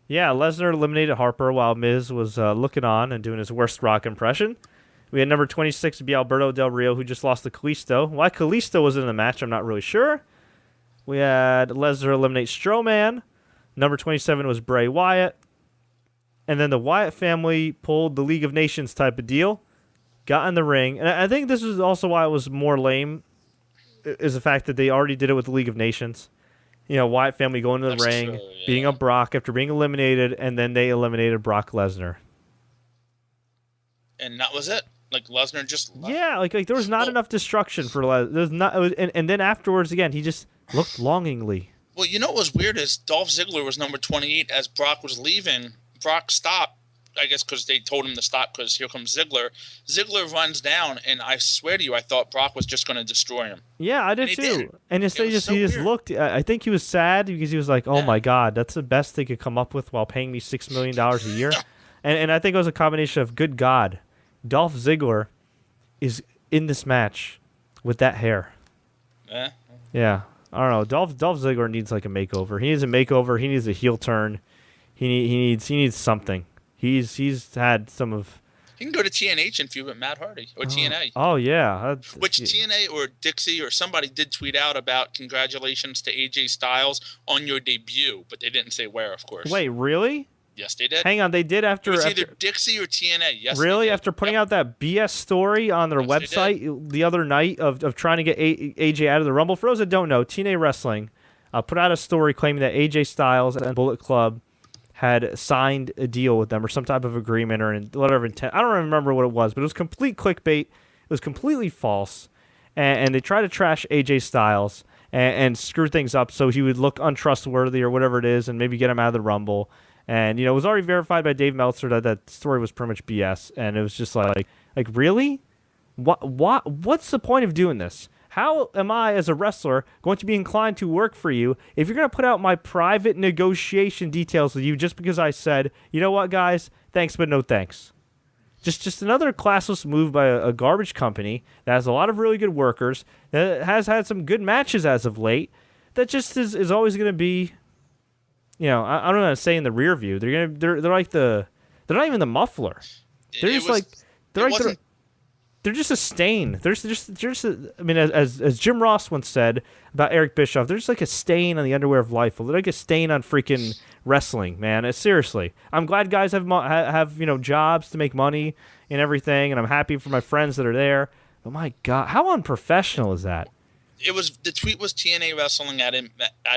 yeah, Lesnar eliminated Harper while Miz was looking on and doing his worst Rock impression. We had number 26 be Alberto Del Rio, who just lost to Kalisto. Why Kalisto was in the match, I'm not really sure. We had Lesnar eliminate Strowman. Number 27 was Bray Wyatt. And then the Wyatt family pulled the League of Nations type of deal. Got in the ring. And I think this is also why it was more lame, is the fact that they already did it with the League of Nations. Wyatt family going to the ring, beating up Brock after being eliminated, and then they eliminated Brock Lesnar. And that was it? Like Lesnar just left? Yeah, like there was not enough destruction for Lesnar. And then afterwards, again, he just looked longingly. Well, what was weird is Dolph Ziggler was number 28 as Brock was leaving. Brock stopped, I guess because they told him to stop because here comes Ziggler. Ziggler runs down, and I swear to you, I thought Brock was just going to destroy him. Yeah, I did too. And he just looked. I think he was sad because he was like, "Oh my God, that's the best they could come up with while paying me $6 million a year." and I think it was a combination of good God, Dolph Ziggler is in this match with that hair. Yeah. I don't know. Dolph Ziggler needs like a makeover. He needs a makeover. He needs a heel turn. He needs something. He's had some of. He can go to TNH and feud with Matt Hardy or TNA. Oh yeah. Which TNA or Dixie or somebody did tweet out about congratulations to AJ Styles on your debut, but they didn't say where, of course. Wait, really? Yes, they did. Hang on, they did after. It was either Dixie or TNA. Yes, really? After putting out that BS story on their website the other night of trying to get AJ out of the Rumble. For those that don't know, TNA Wrestling put out a story claiming that AJ Styles and Bullet Club had signed a deal with them or some type of agreement or whatever intent. I don't remember what it was, but it was complete clickbait. It was completely false, and they tried to trash AJ Styles and screw things up so he would look untrustworthy or whatever it is, and maybe get him out of the Rumble. And, it was already verified by Dave Meltzer that story was pretty much BS. And it was just like really? What's the point of doing this? How am I, as a wrestler, going to be inclined to work for you if you're going to put out my private negotiation details with you just because I said, you know what, guys? Thanks, but no thanks. Just another classless move by a garbage company that has a lot of really good workers, that has had some good matches as of late, that just is always going to be, I don't know how to say in the rear view. They're like they're not even the muffler. They're just a stain. As Jim Ross once said about Eric Bischoff, they're just like a stain on the underwear of life. They're like a stain on freaking wrestling, man. Seriously. I'm glad guys have jobs to make money and everything, and I'm happy for my friends that are there. But my God, how unprofessional is that? The tweet was TNA Wrestling at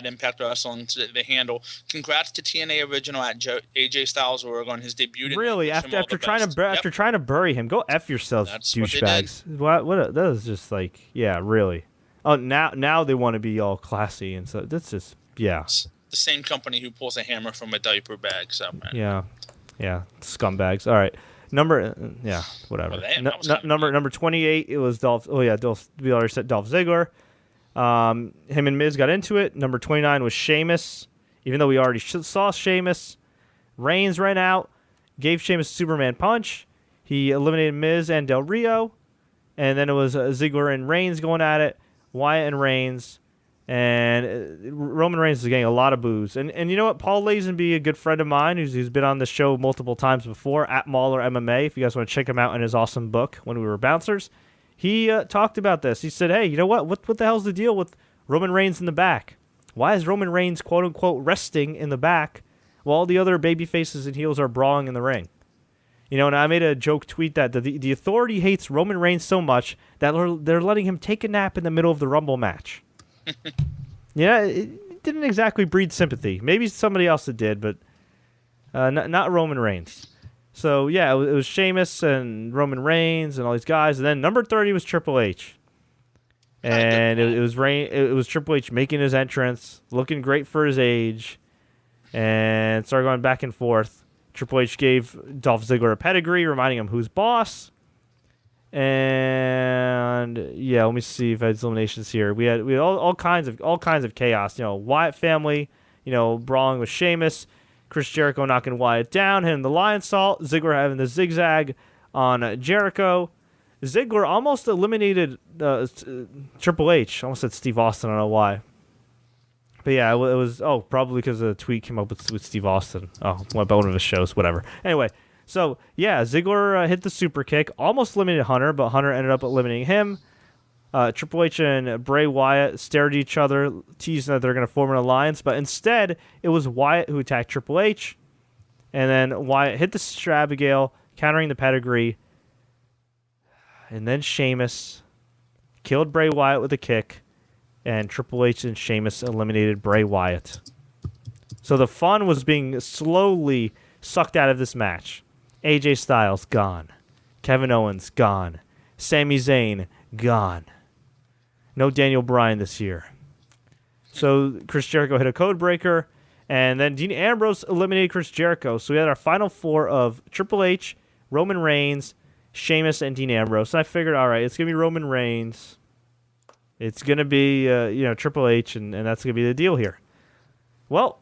Impact Wrestling, the handle. Congrats to TNA Original at AJ Styles Oregon, his debut. Really, after trying to bury him, go F yourselves, douchebags. What that was just like, yeah, really. Oh, now they want to be all classy, and so that's just, yeah. It's the same company who pulls a hammer from a diaper bag. So yeah, scumbags. All right. Whatever. Well, number 28. It was Dolph. Oh yeah, Dolph. We already said Dolph Ziggler. Him and Miz got into it. Number 29 was Sheamus. Even though we already saw Sheamus, Reigns ran out, gave Sheamus a Superman punch. He eliminated Miz and Del Rio, and then it was Ziggler and Reigns going at it. Wyatt and Reigns. And Roman Reigns is getting a lot of boos. And you know what? Paul Lazenby, a good friend of mine who's been on the show multiple times before, at Mauler MMA, if you guys want to check him out in his awesome book, When We Were Bouncers, he talked about this. He said, hey, you know what? What the hell's the deal with Roman Reigns in the back? Why is Roman Reigns, quote-unquote, resting in the back while all the other baby faces and heels are brawling in the ring? And I made a joke tweet that the Authority hates Roman Reigns so much that they're letting him take a nap in the middle of the Rumble match. Yeah, it didn't exactly breed sympathy. Maybe somebody else that did, but not Roman Reigns. So, yeah, it was Sheamus and Roman Reigns and all these guys. And then number 30 was Triple H. And it was Triple H making his entrance, looking great for his age, and started going back and forth. Triple H gave Dolph Ziggler a pedigree, reminding him who's boss. And yeah, let me see if I had eliminations here. We had all kinds of chaos. Wyatt family, brawling with Sheamus, Chris Jericho knocking Wyatt down, hitting the lion salt, Ziggler having the zigzag on Jericho. Ziggler almost eliminated Triple H. I almost said Steve Austin. I don't know why. But yeah, it was probably because the tweet came up with Steve Austin. One of his shows, whatever. Anyway. So, yeah, Ziggler hit the super kick, almost eliminated Hunter, but Hunter ended up eliminating him. Triple H and Bray Wyatt stared at each other, teasing that they're going to form an alliance, but instead, it was Wyatt who attacked Triple H, and then Wyatt hit the Strabagale, countering the pedigree, and then Sheamus killed Bray Wyatt with a kick, and Triple H and Sheamus eliminated Bray Wyatt. So the fun was being slowly sucked out of this match. AJ Styles, gone. Kevin Owens, gone. Sami Zayn, gone. No Daniel Bryan this year. So Chris Jericho hit a code breaker, and then Dean Ambrose eliminated Chris Jericho. So we had our final four of Triple H, Roman Reigns, Sheamus, and Dean Ambrose. And I figured, all right, it's going to be Roman Reigns. It's going to be Triple H, and that's going to be the deal here. Well,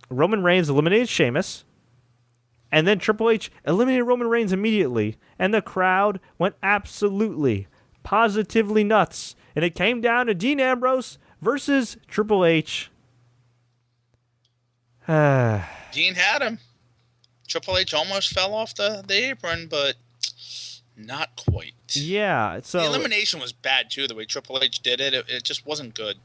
Roman Reigns eliminated Sheamus. And then Triple H eliminated Roman Reigns immediately. And the crowd went absolutely, positively nuts. And it came down to Dean Ambrose versus Triple H. Dean had him. Triple H almost fell off the apron, but not quite. Yeah. So the elimination was bad, too, the way Triple H did it. It just wasn't good.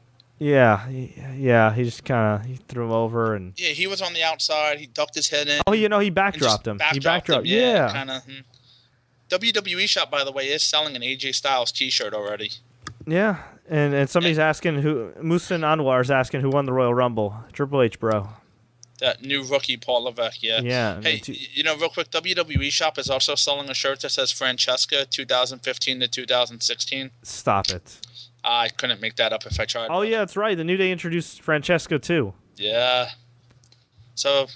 Yeah, he just kind of threw him over, and yeah, he was on the outside. He ducked his head in. Oh, he backdropped him. He backdropped. Yeah, kind of. WWE Shop, by the way, is selling an AJ Styles T-shirt already. Yeah, and somebody's asking Musin Anwar is asking who won the Royal Rumble. Triple H, bro. That new rookie, Paul Levesque. Yeah. Yeah. Hey, real quick, WWE Shop is also selling a shirt that says Francesca 2015 to 2016. Stop it. I couldn't make that up if I tried. Oh, yeah, that's right. The New Day introduced Francesca, too. Yeah. So,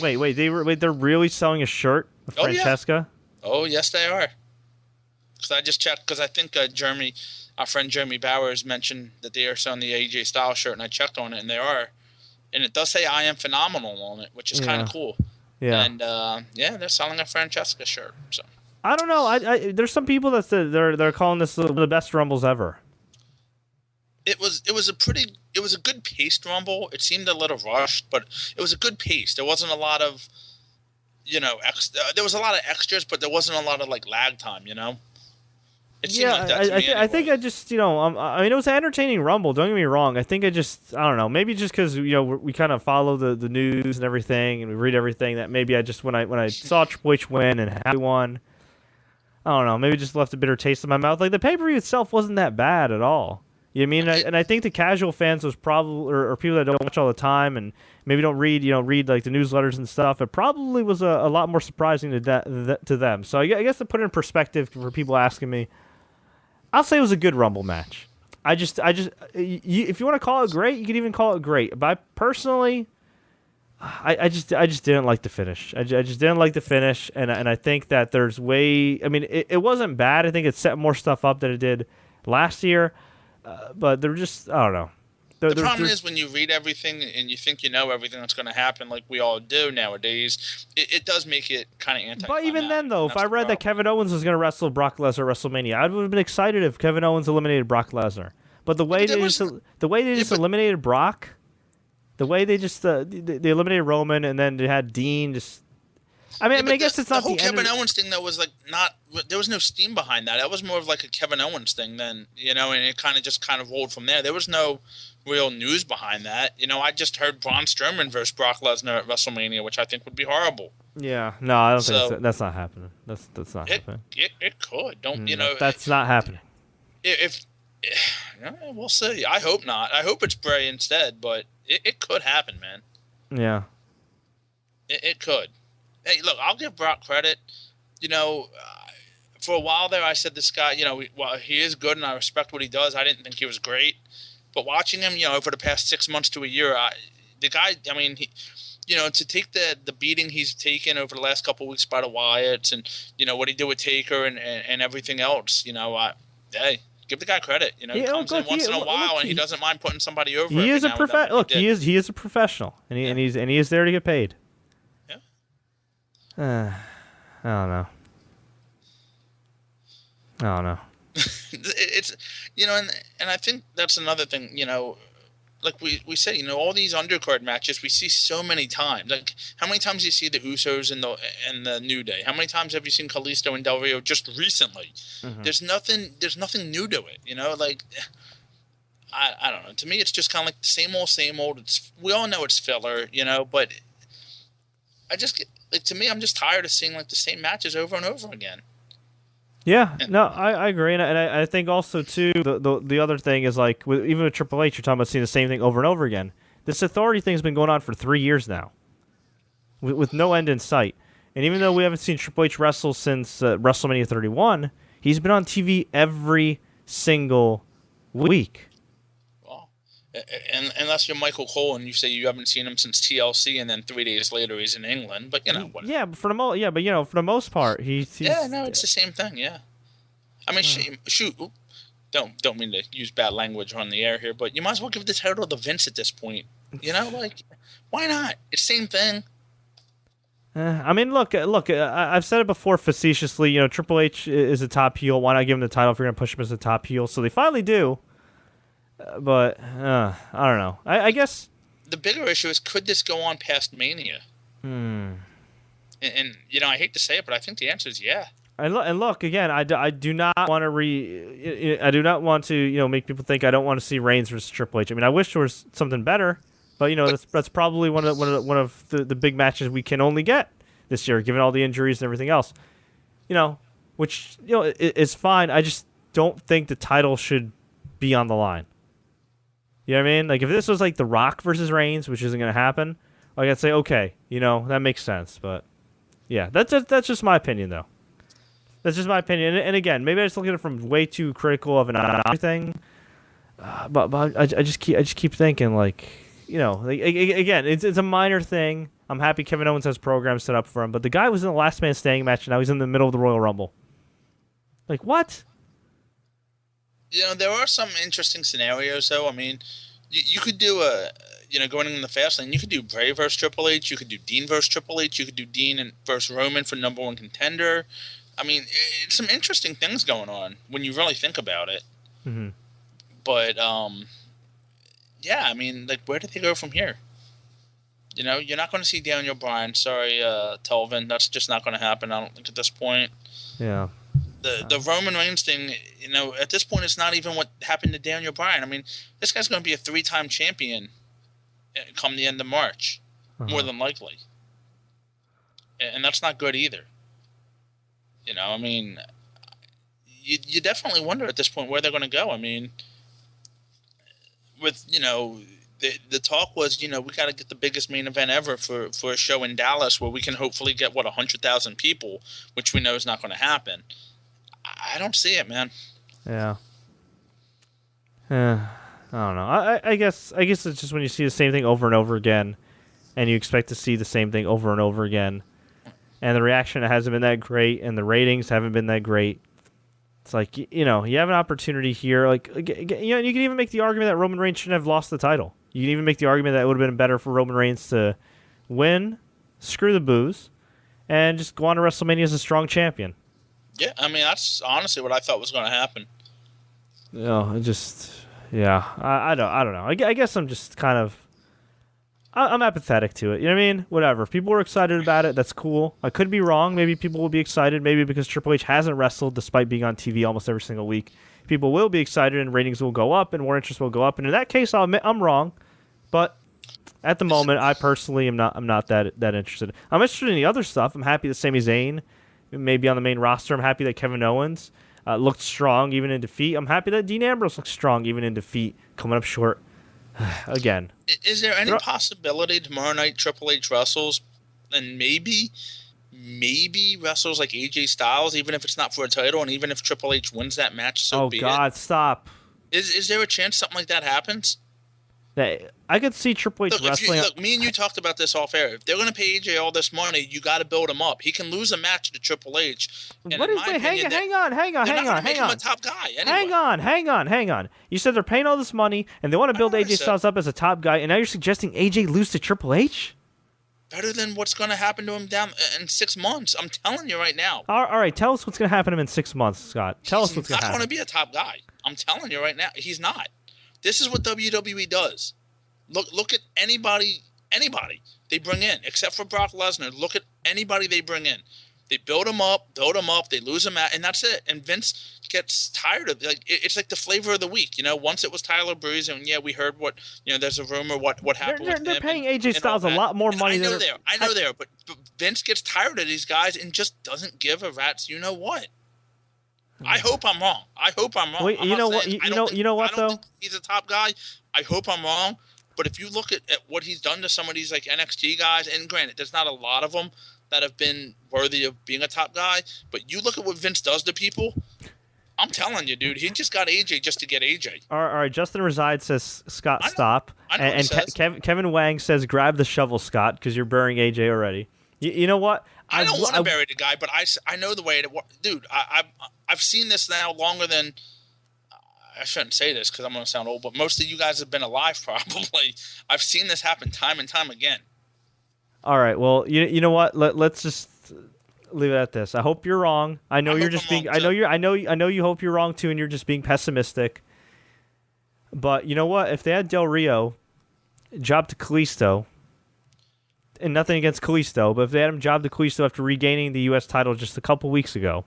Wait, they're really selling a shirt of Francesca? Oh, yes, they are. Because I just checked, because I think our friend Jeremy Bowers mentioned that they are selling the AJ Styles shirt, and I checked on it, and they are. And it does say "I am phenomenal" on it, which is kind of cool. Yeah. And they're selling a Francesca shirt. So I don't know. I there's some people that said they're calling this the best Rumbles ever. It was a good paced Rumble. It seemed a little rushed, but it was a good pace. There wasn't a lot of, there was a lot of extras, but there wasn't a lot of like lag time. It seemed like that to me anyway. I think I just, it was an entertaining Rumble. Don't get me wrong. I think I don't know. Maybe just because, we kind of follow the news and everything, and we read everything, that maybe I just, when I saw Triple H win and how he won, I don't know, maybe just left a bitter taste in my mouth. Like, the pay-per-view itself wasn't that bad at all. You know what I mean? And I think the casual fans was probably, or people that don't watch all the time and maybe don't read like the newsletters and stuff, it probably was a lot more surprising to them. So I guess to put it in perspective for people asking me, I'll say it was a good Rumble match. If you want to call it great, you could even call it great. But personally, I just didn't like the finish. I just didn't like the finish, and I think that there's way. I mean, it wasn't bad. I think it set more stuff up than it did last year, but they're just, I don't know. The problem is when you read everything and you think you know everything that's going to happen, like we all do nowadays, it does make it kind of anti-climactic. But even then, though, if I read that Kevin Owens was going to wrestle Brock Lesnar at WrestleMania, I would have been excited if Kevin Owens eliminated Brock Lesnar. But the way they just eliminated Brock, the way they just they eliminated Roman, and then they had Dean just. I guess it's not the whole the end Kevin Owens thing. That was like there was no steam behind that. That was more of like a Kevin Owens thing then, and it kind of rolled from there. There was no real news behind that. I just heard Braun Strowman versus Brock Lesnar at WrestleMania, which I think would be horrible. Yeah, no, I don't think so. That's not happening. That's not happening. It could. That's not happening. We'll see. I hope not. I hope it's Bray instead, but it could happen, man. Yeah. It could. Hey, look, I'll give Brock credit. For a while there, I said this guy, he is good and I respect what he does. I didn't think he was great. But watching him, over the past 6 months to a year, the guy, to take the beating he's taken over the last couple of weeks by the Wyatts and, what he did with Taker and everything else, hey, give the guy credit. He comes in once in a while and he doesn't mind putting somebody over. He is a professional. Look, he is a professional, and he is there to get paid. Yeah. I don't know. It's and I think that's another thing. Like we say, all these undercard matches we see so many times. Like, how many times do you see the Usos and the New Day? How many times have you seen Kalisto and Del Rio just recently? Mm-hmm. There's nothing new to it. Like, I don't know. To me, it's just kind of like the same old. We all know it's filler, but I just get, like, to me, I'm just tired of seeing like the same matches over and over again. Yeah, no, I agree, and I think also too the other thing is, like, even with Triple H, you're talking about seeing the same thing over and over again. This authority thing's been going on for 3 years now, with no end in sight. And even though we haven't seen Triple H wrestle since WrestleMania 31, he's been on TV every single week. Well, unless you're Michael Cole and you say you haven't seen him since TLC, and then 3 days later he's in England, but whatever. Yeah, but for the most part, he's it's the same thing. Yeah, I mean, shoot, don't mean to use bad language on the air here, but you might as well give the title to Vince at this point. Like, why not? It's the same thing. I mean, look. I've said it before facetiously. Triple H is a top heel. Why not give him the title if you're going to push him as a top heel? So they finally do. But I don't know. I guess the bigger issue is, could this go on past Mania? And I hate to say it, but I think the answer is yeah. And look again. I do not want to I do not want to make people think I don't want to see Reigns versus Triple H. I mean, I wish there was something better. But that's probably one of the big matches we can only get this year, given all the injuries and everything else. Which is fine. I just don't think the title should be on the line. You know what I mean? Like, if this was like The Rock versus Reigns, which isn't going to happen, like, I'd say okay, that makes sense. But yeah, that's just my opinion, though. That's just my opinion. And again, maybe I just look at it from way too critical of an thing. But I just keep thinking, like. Again, it's a minor thing. I'm happy Kevin Owens has programs set up for him. But the guy was in the last man standing match, and now he's in the middle of the Royal Rumble. Like, what? There are some interesting scenarios, though. I mean, you could do going in the fast lane, you could do Bray versus Triple H. You could do Dean versus Triple H. You could do Dean versus Roman for number one contender. I mean, it's some interesting things going on when you really think about it. Mm-hmm. But, yeah, I mean, like, where do they go from here? You're not going to see Daniel Bryan. Sorry, Telvin. That's just not going to happen, I don't think, at this point. Yeah. The Roman Reigns thing, at this point, it's not even what happened to Daniel Bryan. I mean, this guy's going to be a 3-time champion come the end of March, more than likely. And that's not good either. I mean, you definitely wonder at this point where they're going to go. I mean, with, the talk was, we got to get the biggest main event ever for a show in Dallas where we can hopefully get, 100,000 people, which we know is not going to happen. I don't see it, man. Yeah. I don't know. I guess it's just when you see the same thing over and over again, and you expect to see the same thing over and over again, and the reaction hasn't been that great, and the ratings haven't been that great. It's like, you have an opportunity here. Like, you can even make the argument that Roman Reigns shouldn't have lost the title. You can even make the argument that it would have been better for Roman Reigns to win, screw the booze, and just go on to WrestleMania as a strong champion. Yeah, I mean, that's honestly what I thought was going to happen. I don't know. I guess I'm just kind of, I'm apathetic to it. You know what I mean? Whatever. If people were excited about it, that's cool. I could be wrong. Maybe people will be excited. Maybe because Triple H hasn't wrestled despite being on TV almost every single week. People will be excited and ratings will go up and more interest will go up. And in that case, I'll admit I'm wrong. But at the moment, I personally am not that interested. I'm interested in the other stuff. I'm happy that Sami Zayn may be on the main roster. I'm happy that Kevin Owens looked strong even in defeat. I'm happy that Dean Ambrose looks strong even in defeat. Coming up short again. Is there any possibility tomorrow night Triple H wrestles and maybe wrestles like AJ Styles, even if it's not for a title, and even if Triple H wins that match, so be it? Oh God, stop! Is there a chance something like that happens? I could see Triple H wrestling. Look, me and you talked about this off air. If they're going to pay AJ all this money, you got to build him up. He can lose a match to Triple H. Hang on. Make him a top guy. Anyway. Hang on. You said they're paying all this money and they want to build AJ Styles up as a top guy, and now you're suggesting AJ lose to Triple H? Better than what's going to happen to him down in 6 months. I'm telling you right now. All right, tell us what's going to happen to him in 6 months, Scott. Tell us what's going to happen. He's not going to be a top guy. I'm telling you right now. He's not. This is what WWE does. Look at anybody they bring in, except for Brock Lesnar. Look at anybody they bring in. They build them up, they lose them out, and that's it. And Vince gets tired of it. It's like the flavor of the week. Once it was Tyler Breeze, and we heard what, there's a rumor what happened with him. They're paying AJ Styles a lot more money than I know they are, but Vince gets tired of these guys and just doesn't give a rat's what. I hope I'm wrong. Wait, you know what? You know what though? Think he's a top guy. I hope I'm wrong. But if you look at what he's done to some of these like NXT guys, and granted, there's not a lot of them that have been worthy of being a top guy, but you look at what Vince does to people, I'm telling you, dude, he just got AJ just to get AJ. All right. Justin Reside says, Scott, stop. And Kevin Wang says, grab the shovel, Scott, because you're burying AJ already. You know what? I don't want to bury the guy, but I know the way it works. Dude, I've seen this now longer than... I shouldn't say this because I'm going to sound old, but most of you guys have been alive probably. I've seen this happen time and time again. All right. Well, you know what? Let's just leave it at this. I hope you're wrong. I know you're just being. I know you hope you're wrong too, and you're just being pessimistic. But you know what? If they had Del Rio job to Kalisto, and nothing against Kalisto, but if they had him job to Kalisto after regaining the U.S. title just a couple weeks ago,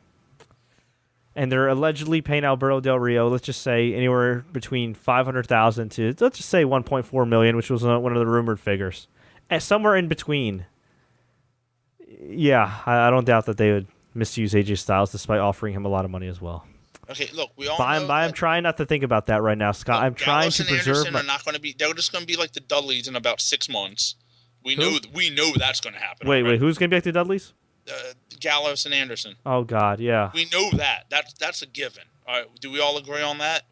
and they're allegedly paying Alberto Del Rio, let's just say anywhere between $500,000 to, let's just say $1.4 million, which was one of the rumored figures, and somewhere in between. Yeah, I don't doubt that they would misuse AJ Styles despite offering him a lot of money as well. Okay, look, we all know. I'm trying not to think about that right now, Scott. I'm trying to preserve. Anderson are not going to be. They're just going to be like the Dudleys in about 6 months. We know that's going to happen. Wait, who's going to be like the Dudleys? Gallows and Anderson. Oh God, yeah. We know that. That's a given. All right, do we all agree on that?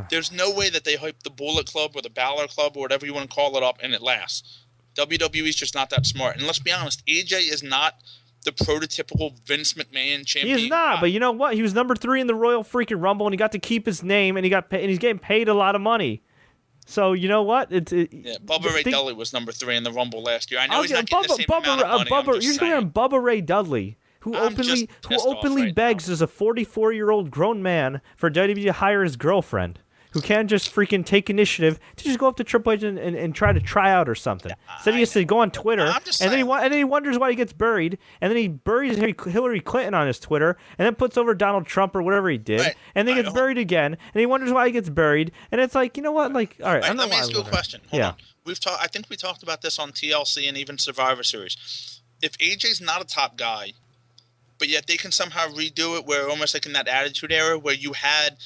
There's no way that they hype the Bullet Club or the Balor Club or whatever you want to call it up and it lasts. WWE's just not that smart. And let's be honest, AJ is not the prototypical Vince McMahon champion. He is not, but you know what? He was number 3 in the Royal freaking Rumble, and he got to keep his name, and he's getting paid a lot of money. So you know what? Bubba Ray Dudley was number 3 in the Rumble last year. I know he's not getting the same amount of money. You're comparing Bubba Ray Dudley, who openly begs as a 44-year-old grown man for WWE to hire his girlfriend, who can't just freaking take initiative to just go up to Triple H and try out or something. Instead, he has to go on Twitter, and then he wonders why he gets buried, and then he buries Hillary Clinton on his Twitter, and then puts over Donald Trump or whatever he did, and then gets buried again, and he wonders why he gets buried, and it's like, you know what? Like, all right, let me ask you a question. Hold on. I think we talked about this on TLC and even Survivor Series. If AJ's not a top guy, but yet they can somehow redo it where almost like in that Attitude Era where you had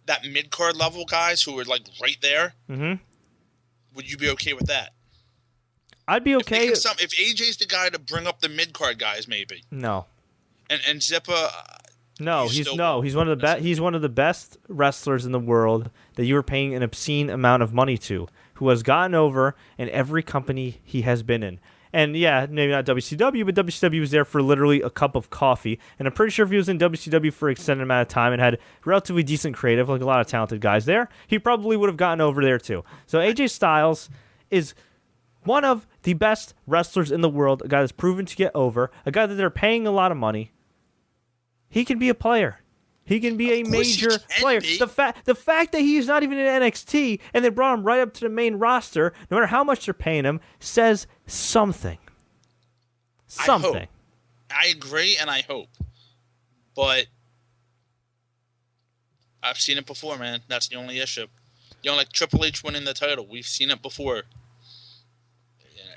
that mid-card level guys who were like right there, would you be okay with that? I'd be okay. If AJ's the guy to bring up the mid-card guys, maybe. No. And Zippa. He's one of the best. He's one of the best wrestlers in the world that you are paying an obscene amount of money to, who has gotten over in every company he has been in. And yeah, maybe not WCW, but WCW was there for literally a cup of coffee. And I'm pretty sure if he was in WCW for an extended amount of time and had relatively decent creative, like a lot of talented guys there, he probably would have gotten over there too. So AJ Styles is one of the best wrestlers in the world, a guy that's proven to get over, a guy that they're paying a lot of money. He can be a player. He can be a major player. The fact that he's not even in NXT and they brought him right up to the main roster, no matter how much they're paying him, says something. Something. I agree and I hope. But I've seen it before, man. That's the only issue. You know, like Triple H winning the title. We've seen it before.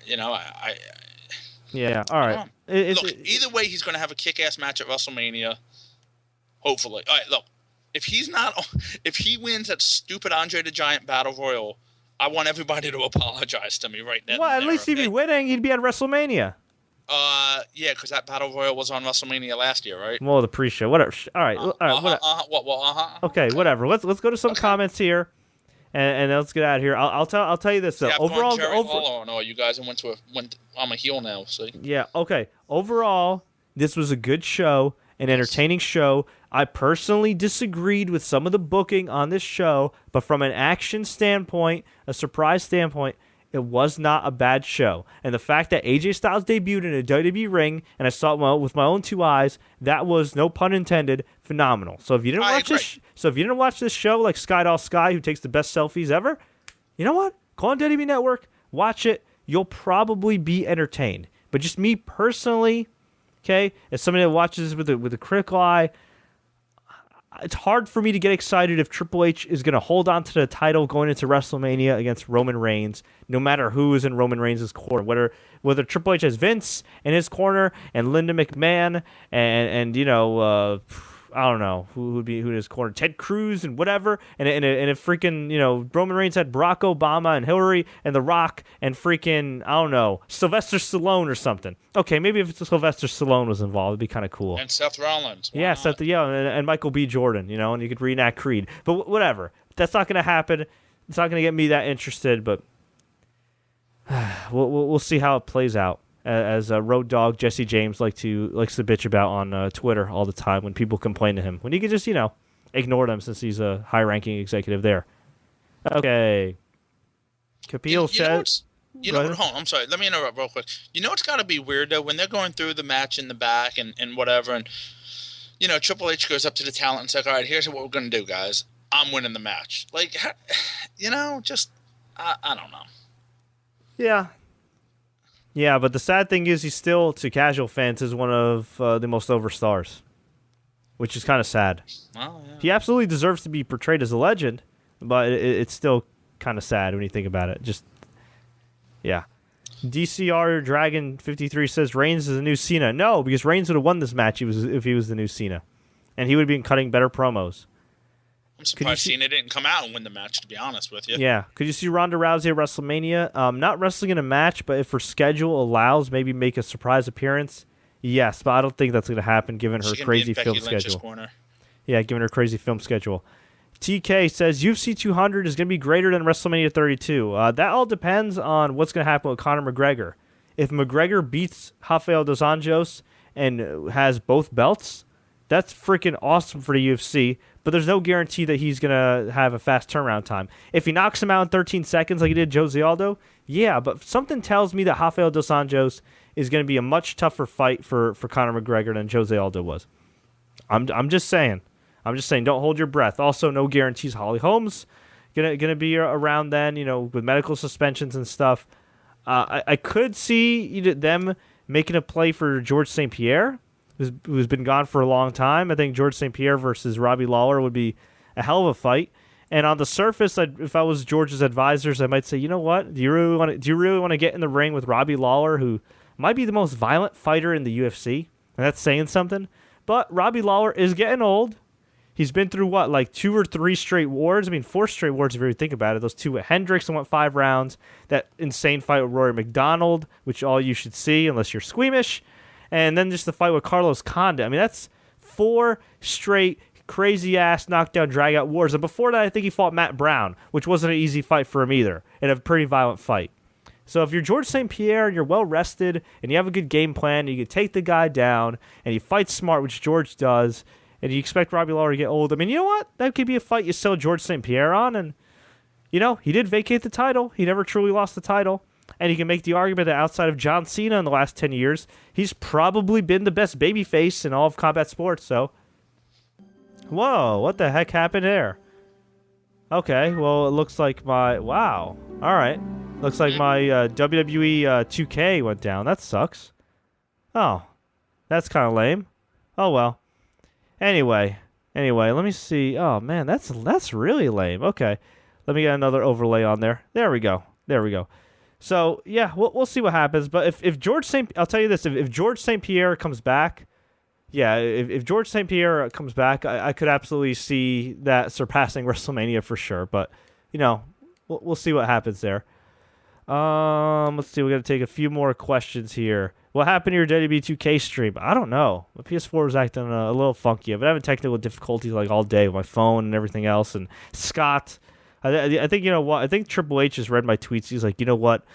You know, Yeah, all right. Look, either way, he's going to have a kick-ass match at WrestleMania. Hopefully. All right, look. If he wins that stupid Andre the Giant Battle Royal, I want everybody to apologize to me right now. Well, at least he'd be winning. He'd be at WrestleMania. Yeah, because that Battle Royal was on WrestleMania last year, right? Well, the pre-show, whatever. All right, Okay, whatever. Let's go to some comments here, and let's get out of here. I'll tell you this though. Yeah, overall, no, you guys went. I'm a heel now. See. Yeah. Okay. Overall, this was a good show, an entertaining show. I personally disagreed with some of the booking on this show, but from an action standpoint, a surprise standpoint, it was not a bad show. And the fact that AJ Styles debuted in a WWE ring, and I saw it with my own 2 eyes, that was, no pun intended, phenomenal. So if you didn't watch this show, like Skydoll Sky, who takes the best selfies ever, you know what? Go on WWE Network, watch it. You'll probably be entertained. But just me personally, okay, as somebody that watches with a critical eye, it's hard for me to get excited if Triple H is going to hold on to the title going into WrestleMania against Roman Reigns, no matter who is in Roman Reigns' corner. Whether Triple H has Vince in his corner and Linda McMahon and I don't know who would be in his corner, Ted Cruz and whatever, and if freaking Roman Reigns had Barack Obama and Hillary and The Rock and freaking I don't know Sylvester Stallone or something. Okay, maybe if Sylvester Stallone was involved, it'd be kind of cool. And Seth Rollins. Yeah, and Michael B. Jordan, and you could reenact Creed. But whatever, that's not going to happen. It's not going to get me that interested. But we'll see how it plays out. As Road Dogg Jesse James likes to bitch about on Twitter all the time when people complain to him, when he could just ignore them since he's a high-ranking executive there. Okay, Kapil says. Hold on, I'm sorry. Let me interrupt real quick. It's got to be weird though when they're going through the match in the back and whatever, and Triple H goes up to the talent and says, "All right, here's what we're going to do, guys. I'm winning the match." Like, just I don't know. Yeah. Yeah, but the sad thing is he's still, to casual fans, is one of the most over stars, which is kind of sad. Oh, yeah. He absolutely deserves to be portrayed as a legend, but it's still kind of sad when you think about it. Just, yeah. DCR Dragon 53 says Reigns is the new Cena. No, because Reigns would have won this match if he was the new Cena, and he would have been cutting better promos. I'm surprised Cena didn't come out and win the match, to be honest with you. Yeah. Could you see Ronda Rousey at WrestleMania? Not wrestling in a match, but if her schedule allows, maybe make a surprise appearance? Yes, but I don't think that's going to happen given her crazy film schedule. Corner. Yeah, given her crazy film schedule. TK says UFC 200 is going to be greater than WrestleMania 32. That all depends on what's going to happen with Conor McGregor. If McGregor beats Rafael dos Anjos and has both belts, that's freaking awesome for the UFC, but there's no guarantee that he's going to have a fast turnaround time. If he knocks him out in 13 seconds like he did Jose Aldo, yeah, but something tells me that Rafael dos Anjos is going to be a much tougher fight for Conor McGregor than Jose Aldo was. I'm just saying. Don't hold your breath. Also, no guarantees Holly Holm's gonna be around then, with medical suspensions and stuff. I could see them making a play for George St. Pierre, who's been gone for a long time. I think George St. Pierre versus Robbie Lawler would be a hell of a fight. And on the surface, if I was George's advisors, I might say, you know what? Do you really want to get in the ring with Robbie Lawler, who might be the most violent fighter in the UFC? And that's saying something. But Robbie Lawler is getting old. He's been through, 2 or 3 straight wars? 4 straight wars if you really think about it. Those 2 with Hendricks and went 5 rounds. That insane fight with Rory McDonald, which all you should see unless you're squeamish. And then just the fight with Carlos Condit. That's 4 straight crazy-ass knockdown, drag-out wars. And before that, I think he fought Matt Brown, which wasn't an easy fight for him either, and a pretty violent fight. So if you're George St. Pierre and you're well-rested and you have a good game plan, and you can take the guy down, and you fight smart, which George does, and you expect Robbie Lawler to get old, you know what? That could be a fight you sell George St. Pierre on, and, he did vacate the title. He never truly lost the title. And you can make the argument that outside of John Cena in the last 10 years, he's probably been the best babyface in all of combat sports, so... Whoa, what the heck happened there? Okay, well, it looks like my... Wow. All right. Looks like my WWE 2K went down. That sucks. Oh, that's kind of lame. Oh, well. Anyway, let me see. Oh, man, that's really lame. Okay, let me get another overlay on there. There we go. So, yeah, we'll see what happens. But if George St... I'll tell you this. If George St. Pierre comes back... Yeah, if George St. Pierre comes back, I could absolutely see that surpassing WrestleMania for sure. But, we'll see what happens there. Let's see. We got to take a few more questions here. What happened to your WWE 2K stream? I don't know. My PS4 was acting a little funky. I've been having technical difficulties all day with my phone and everything else. And Scott, I think, what? I think Triple H just read my tweets. He's like, you know what?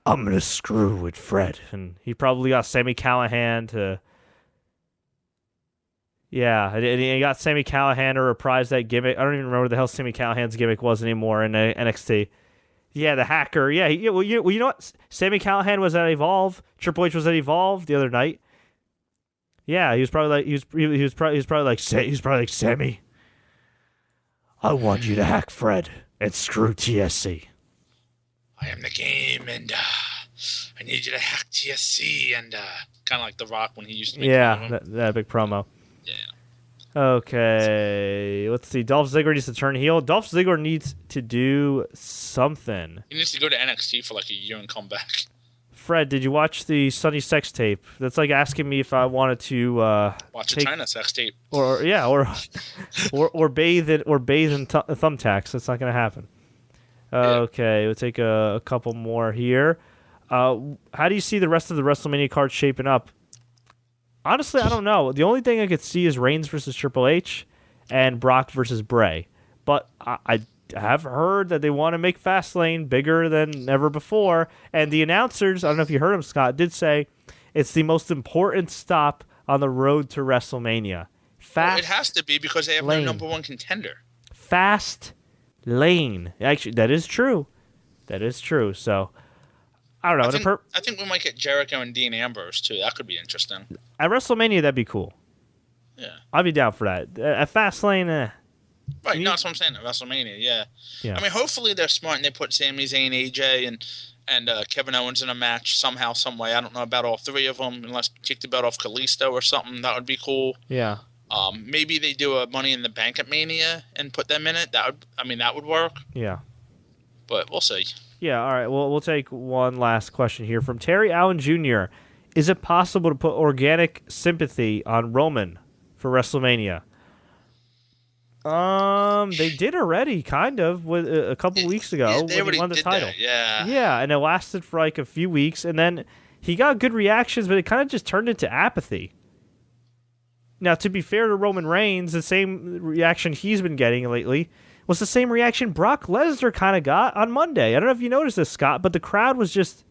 I'm going to screw with Fred. And he probably got Sami Callihan to... Yeah, and he got Sami Callihan to reprise that gimmick. I don't even remember what the hell Sami Callihan's gimmick was anymore in NXT. Yeah, the hacker. Yeah, well, you know what? Sami Callihan was at Evolve. Triple H was at Evolve the other night. Yeah, he was probably like Sami, I want you to hack Fred and screw TSC. I am the game, and I need you to hack TSC, and kind of like The Rock when he used to make that big promo. Yeah. Okay, let's see. Dolph Ziggler needs to turn heel. Dolph Ziggler needs to do something. He needs to go to NXT for a year and come back. Fred, did you watch the Sunny sex tape? That's like asking me if I wanted to watch a China sex tape, or bathe in thumbtacks. That's not going to happen. Okay, we'll take a couple more here. How do you see the rest of the WrestleMania card shaping up? Honestly, I don't know. The only thing I could see is Reigns versus Triple H and Brock versus Bray. But I have heard that they want to make Fastlane bigger than ever before. And the announcers, I don't know if you heard him, Scott, did say it's the most important stop on the road to WrestleMania. It has to be because they have no number one contender. Fast Lane. Actually, that is true. So... I don't know. I think we might get Jericho and Dean Ambrose, too. That could be interesting. At WrestleMania, that'd be cool. Yeah. I'd be down for that. At Fastlane, Right, no, that's what I'm saying. At WrestleMania, yeah. I mean, hopefully they're smart and they put Sami Zayn, AJ, and Kevin Owens in a match somehow, some way. I don't know about all 3 of them, unless you kick the belt off Kalisto or something. That would be cool. Yeah. Maybe they do a Money in the Bank at Mania and put them in it. That would work. Yeah. But we'll see. Yeah, all right. Well, we'll take one last question here from Terry Allen Jr. Is it possible to put organic sympathy on Roman for WrestleMania? They did already, kind of, with a couple weeks ago when he won the title. Yeah, and it lasted for a few weeks, and then he got good reactions, but it kind of just turned into apathy. Now, to be fair to Roman Reigns, the same reaction he's been getting lately was the same reaction Brock Lesnar kind of got on Monday. I don't know if you noticed this, Scott, but the crowd was just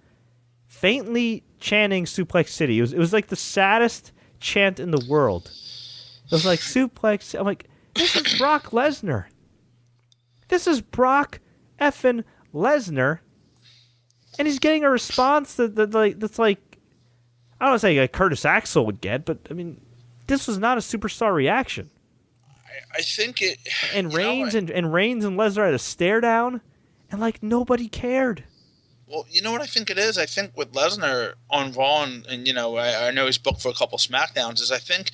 faintly chanting Suplex City. It was like the saddest chant in the world. It was like Suplex. I'm like, this is Brock Lesnar. This is Brock effing Lesnar. And he's getting a response that's like, I don't want to say like Curtis Axel would get, but I mean, this was not a superstar reaction. I think it. And Reigns and Lesnar had a stare down, and like nobody cared. Well, you know what I think it is? I think with Lesnar on Raw, and I know he's booked for a couple SmackDowns, is I think,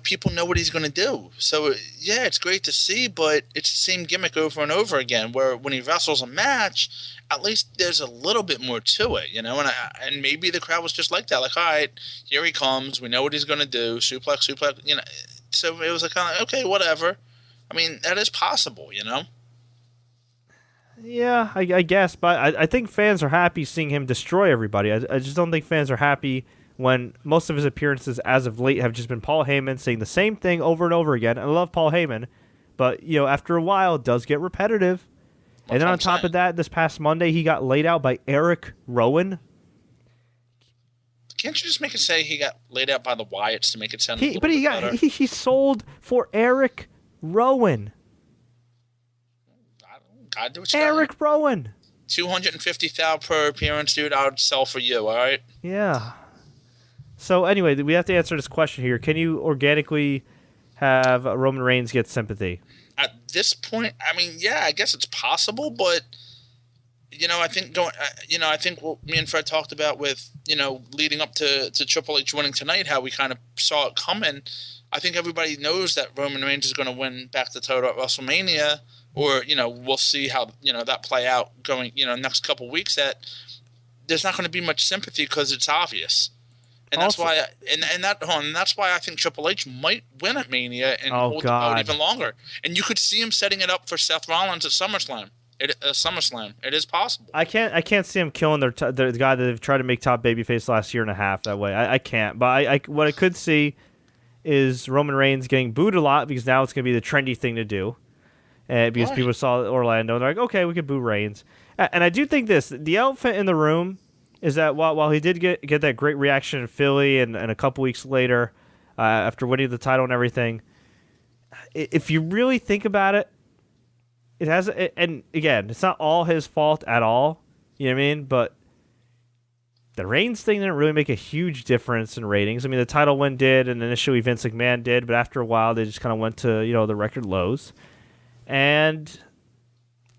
people know what he's going to do. So, yeah, it's great to see, but it's the same gimmick over and over again, where when he wrestles a match, at least there's a little bit more to it, and maybe the crowd was just like that. Like, all right, here he comes. We know what he's going to do. Suplex. So it was like, kind of, okay, whatever. I mean, that is possible, Yeah, I guess, but I think fans are happy seeing him destroy everybody. I just don't think fans are happy when most of his appearances as of late have just been Paul Heyman saying the same thing over and over again. I love Paul Heyman, but after a while it does get repetitive. And then on top of that, this past Monday he got laid out by Erick Rowan. Can't you just make it say he got laid out by the Wyatts to make it sound a little bit better? He sold for Erick Rowan. God, do what you Erick Rowan. $250,000 per appearance, dude. I would sell for you. All right. Yeah. So anyway, we have to answer this question here. Can you organically have Roman Reigns get sympathy? At this point, I mean, yeah, I guess it's possible, but I think I think what me and Fred talked about with leading up to Triple H winning tonight, how we kind of saw it coming. I think everybody knows that Roman Reigns is going to win back the title at WrestleMania. Or, we'll see how, that play out going, next couple weeks, that there's not going to be much sympathy because it's obvious. And that's why that's why I think Triple H might win at Mania and hold the belt even longer. And you could see him setting it up for Seth Rollins at SummerSlam. It is possible. I can't see him killing the guy that they've tried to make top babyface last year and a half that way. I can't. But what I could see is Roman Reigns getting booed a lot because now it's going to be the trendy thing to do. Because people saw Orlando, and they're like, okay, we could boo Reigns. And I do think the elephant in the room is that while he did get that great reaction in Philly and a couple weeks later after winning the title and everything, if you really think about it, it has, and again, it's not all his fault at all, you know what I mean? But the Reigns thing didn't really make a huge difference in ratings. I mean, the title win did, and initially Vince McMahon did, but after a while they just kind of went to, the record lows. And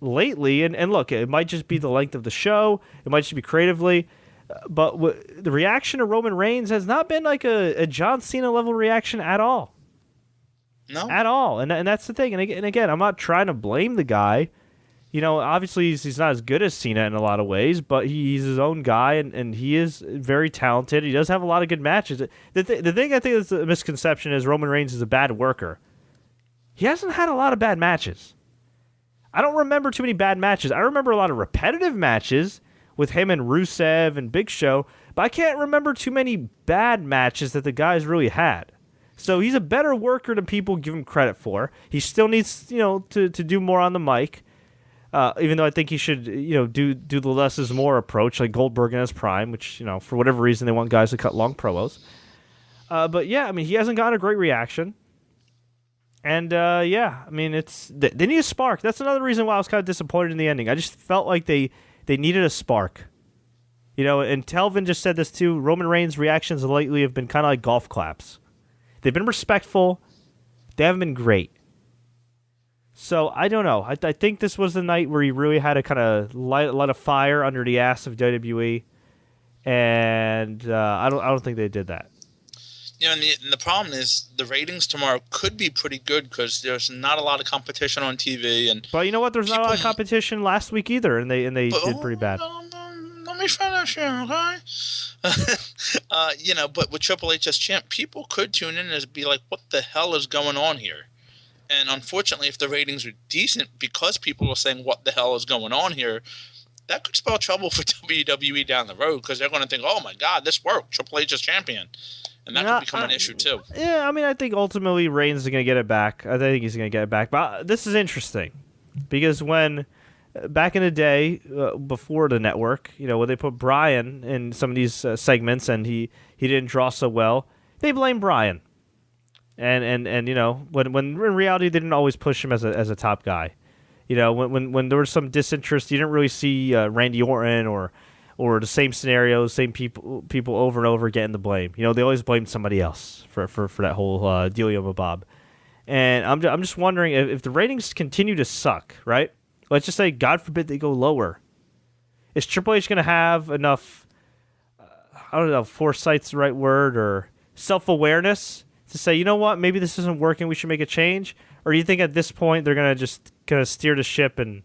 lately, and look, it might just be the length of the show, it might just be creatively, but the reaction to Roman Reigns has not been like a John Cena level reaction at all. No. At all. And that's the thing. And again, I'm not trying to blame the guy. Obviously he's not as good as Cena in a lot of ways, but he's his own guy, and he is very talented. He does have a lot of good matches. The thing I think is a misconception is Roman Reigns is a bad worker. He hasn't had a lot of bad matches. I don't remember too many bad matches. I remember a lot of repetitive matches with him and Rusev and Big Show, but I can't remember too many bad matches that the guy's really had. So he's a better worker than people give him credit for. He still needs, to do more on the mic, even though I think he should, do the less is more approach, like Goldberg in his prime, which, for whatever reason they want guys to cut long promos. But yeah, I mean, he hasn't gotten a great reaction. And, I mean, they need a spark. That's another reason why I was kind of disappointed in the ending. I just felt like they needed a spark. And Telvin just said this too. Roman Reigns' reactions lately have been kind of like golf claps. They've been respectful. They haven't been great. So, I don't know. I think this was the night where he really had to kind of light a fire under the ass of WWE. And I don't think they did that. And the problem is the ratings tomorrow could be pretty good because there's not a lot of competition on TV. But you know what? There's not a lot of competition last week either, and they did pretty bad. Let me finish here, okay? But with Triple H as champ, people could tune in and be like, what the hell is going on here? And unfortunately, if the ratings are decent because people are saying, what the hell is going on here, that could spell trouble for WWE down the road because they're going to think, oh, my God, this worked. Triple H is champion. and that could become an issue too. Yeah, I mean, I think ultimately Reigns is going to get it back. I think he's going to get it back. But this is interesting because when back in the day, before the network, when they put Bryan in some of these segments and he didn't draw so well, they blame Bryan. And when in reality they didn't always push him as a top guy. When there was some disinterest, you didn't really see Randy Orton or the same scenarios, same people over and over getting the blame. They always blamed somebody else for that whole dealio with Bob. And I'm just wondering if the ratings continue to suck, right? Let's just say, God forbid, they go lower. Is Triple H going to have enough, I don't know, foresight's the right word, or self-awareness to say, you know what, maybe this isn't working, we should make a change? Or do you think at this point they're going to just kind of steer the ship and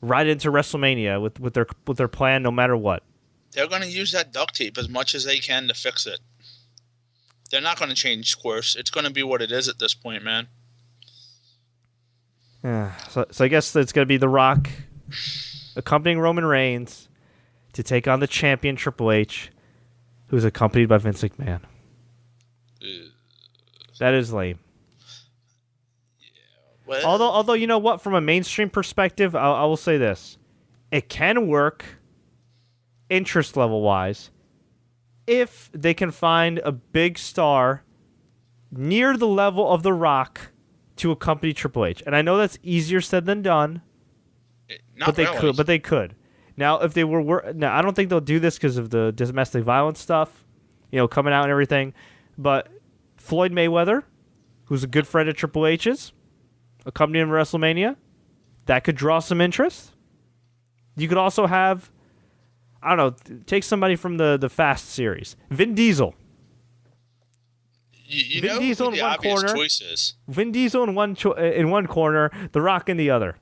ride into WrestleMania with their plan no matter what? They're going to use that duct tape as much as they can to fix it. They're not going to change course. It's going to be what it is at this point, man. Yeah, so I guess it's going to be The Rock accompanying Roman Reigns to take on the champion Triple H, who's accompanied by Vince McMahon. That is lame. Yeah, well, although you know what, from a mainstream perspective, I will say this: it can work, interest level wise, if they can find a big star near the level of The Rock to accompany Triple H. And I know that's easier said than done, but they could. Now, if they were, now I don't think they'll do this because of the domestic violence stuff, coming out and everything. But Floyd Mayweather, who's a good friend of Triple H's, accompanying him to WrestleMania, that could draw some interest. You could also have, I don't know, take somebody from the Fast series, Vin Diesel. Vin Diesel in one corner. Choices. Vin Diesel in one corner, The Rock in the other.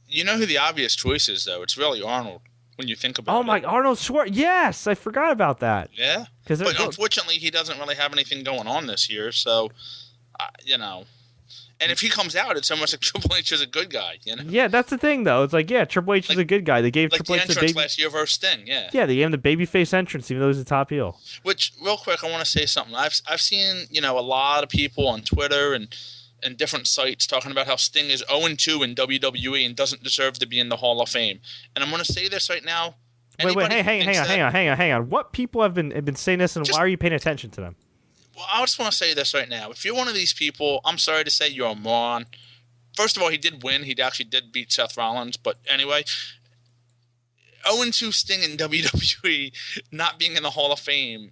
You know who the obvious choice is, though? It's really Arnold. When you think about it. Oh my, Arnold Schwarzenegger! Yes, I forgot about that. Yeah, but unfortunately, he doesn't really have anything going on this year. So, and if he comes out, it's almost like Triple H is a good guy. Yeah, that's the thing, though. It's like, yeah, Triple H is a good guy. They gave Triple H the entrance last year versus Sting. Yeah. Yeah, they gave him the babyface entrance, even though he's a top heel. Which, real quick, I want to say something. I've seen a lot of people on Twitter and different sites talking about how Sting is 0-2 in WWE and doesn't deserve to be in the Hall of Fame. And I'm going to say this right now. Wait, hang on. What people have been saying this, and why are you paying attention to them? Well, I just want to say this right now. If you're one of these people, I'm sorry to say you're a moron. First of all, he did win. He actually did beat Seth Rollins. But anyway, 0-2 Sting in WWE not being in the Hall of Fame,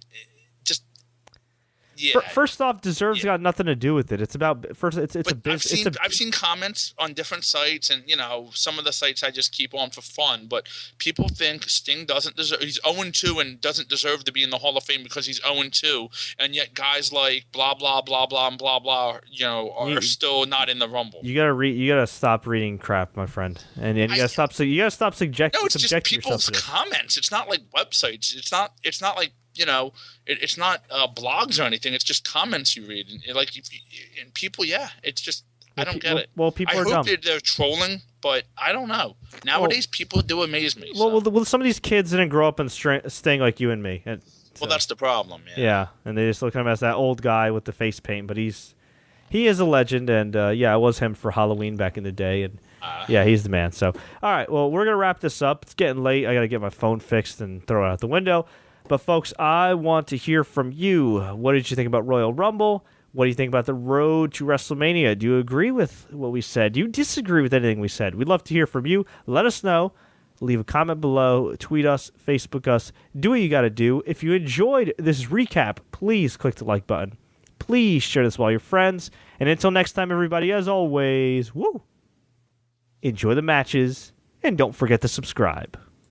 yeah. First off, deserves got nothing to do with it. It's about I've seen comments on different sites, and some of the sites I just keep on for fun. But people think Sting doesn't deserve. He's 0-2 and doesn't deserve to be in the Hall of Fame because he's 0-2, and yet guys like blah blah blah blah and blah blah, are still not in the Rumble. You gotta stop reading crap, my friend, and you gotta stop. So you gotta stop subjecting. No, it's just people's comments. It's not like websites. It's not like. It's not blogs or anything. It's just comments you read. And people, it's just, I don't get it. Well, people are dumb. I hope they're trolling, but I don't know. Nowadays, people do amaze me. Well, some of these kids didn't grow up in Sting like you and me. Well, that's the problem, Yeah, and they just look at him as that old guy with the face paint, but he is a legend, and I was him for Halloween back in the day, and he's the man. So, all right, well, we're going to wrap this up. It's getting late. I got to get my phone fixed and throw it out the window. But, folks, I want to hear from you. What did you think about Royal Rumble? What do you think about the road to WrestleMania? Do you agree with what we said? Do you disagree with anything we said? We'd love to hear from you. Let us know. Leave a comment below. Tweet us. Facebook us. Do what you got to do. If you enjoyed this recap, please click the like button. Please share this with all your friends. And until next time, everybody, as always, enjoy the matches. And don't forget to subscribe.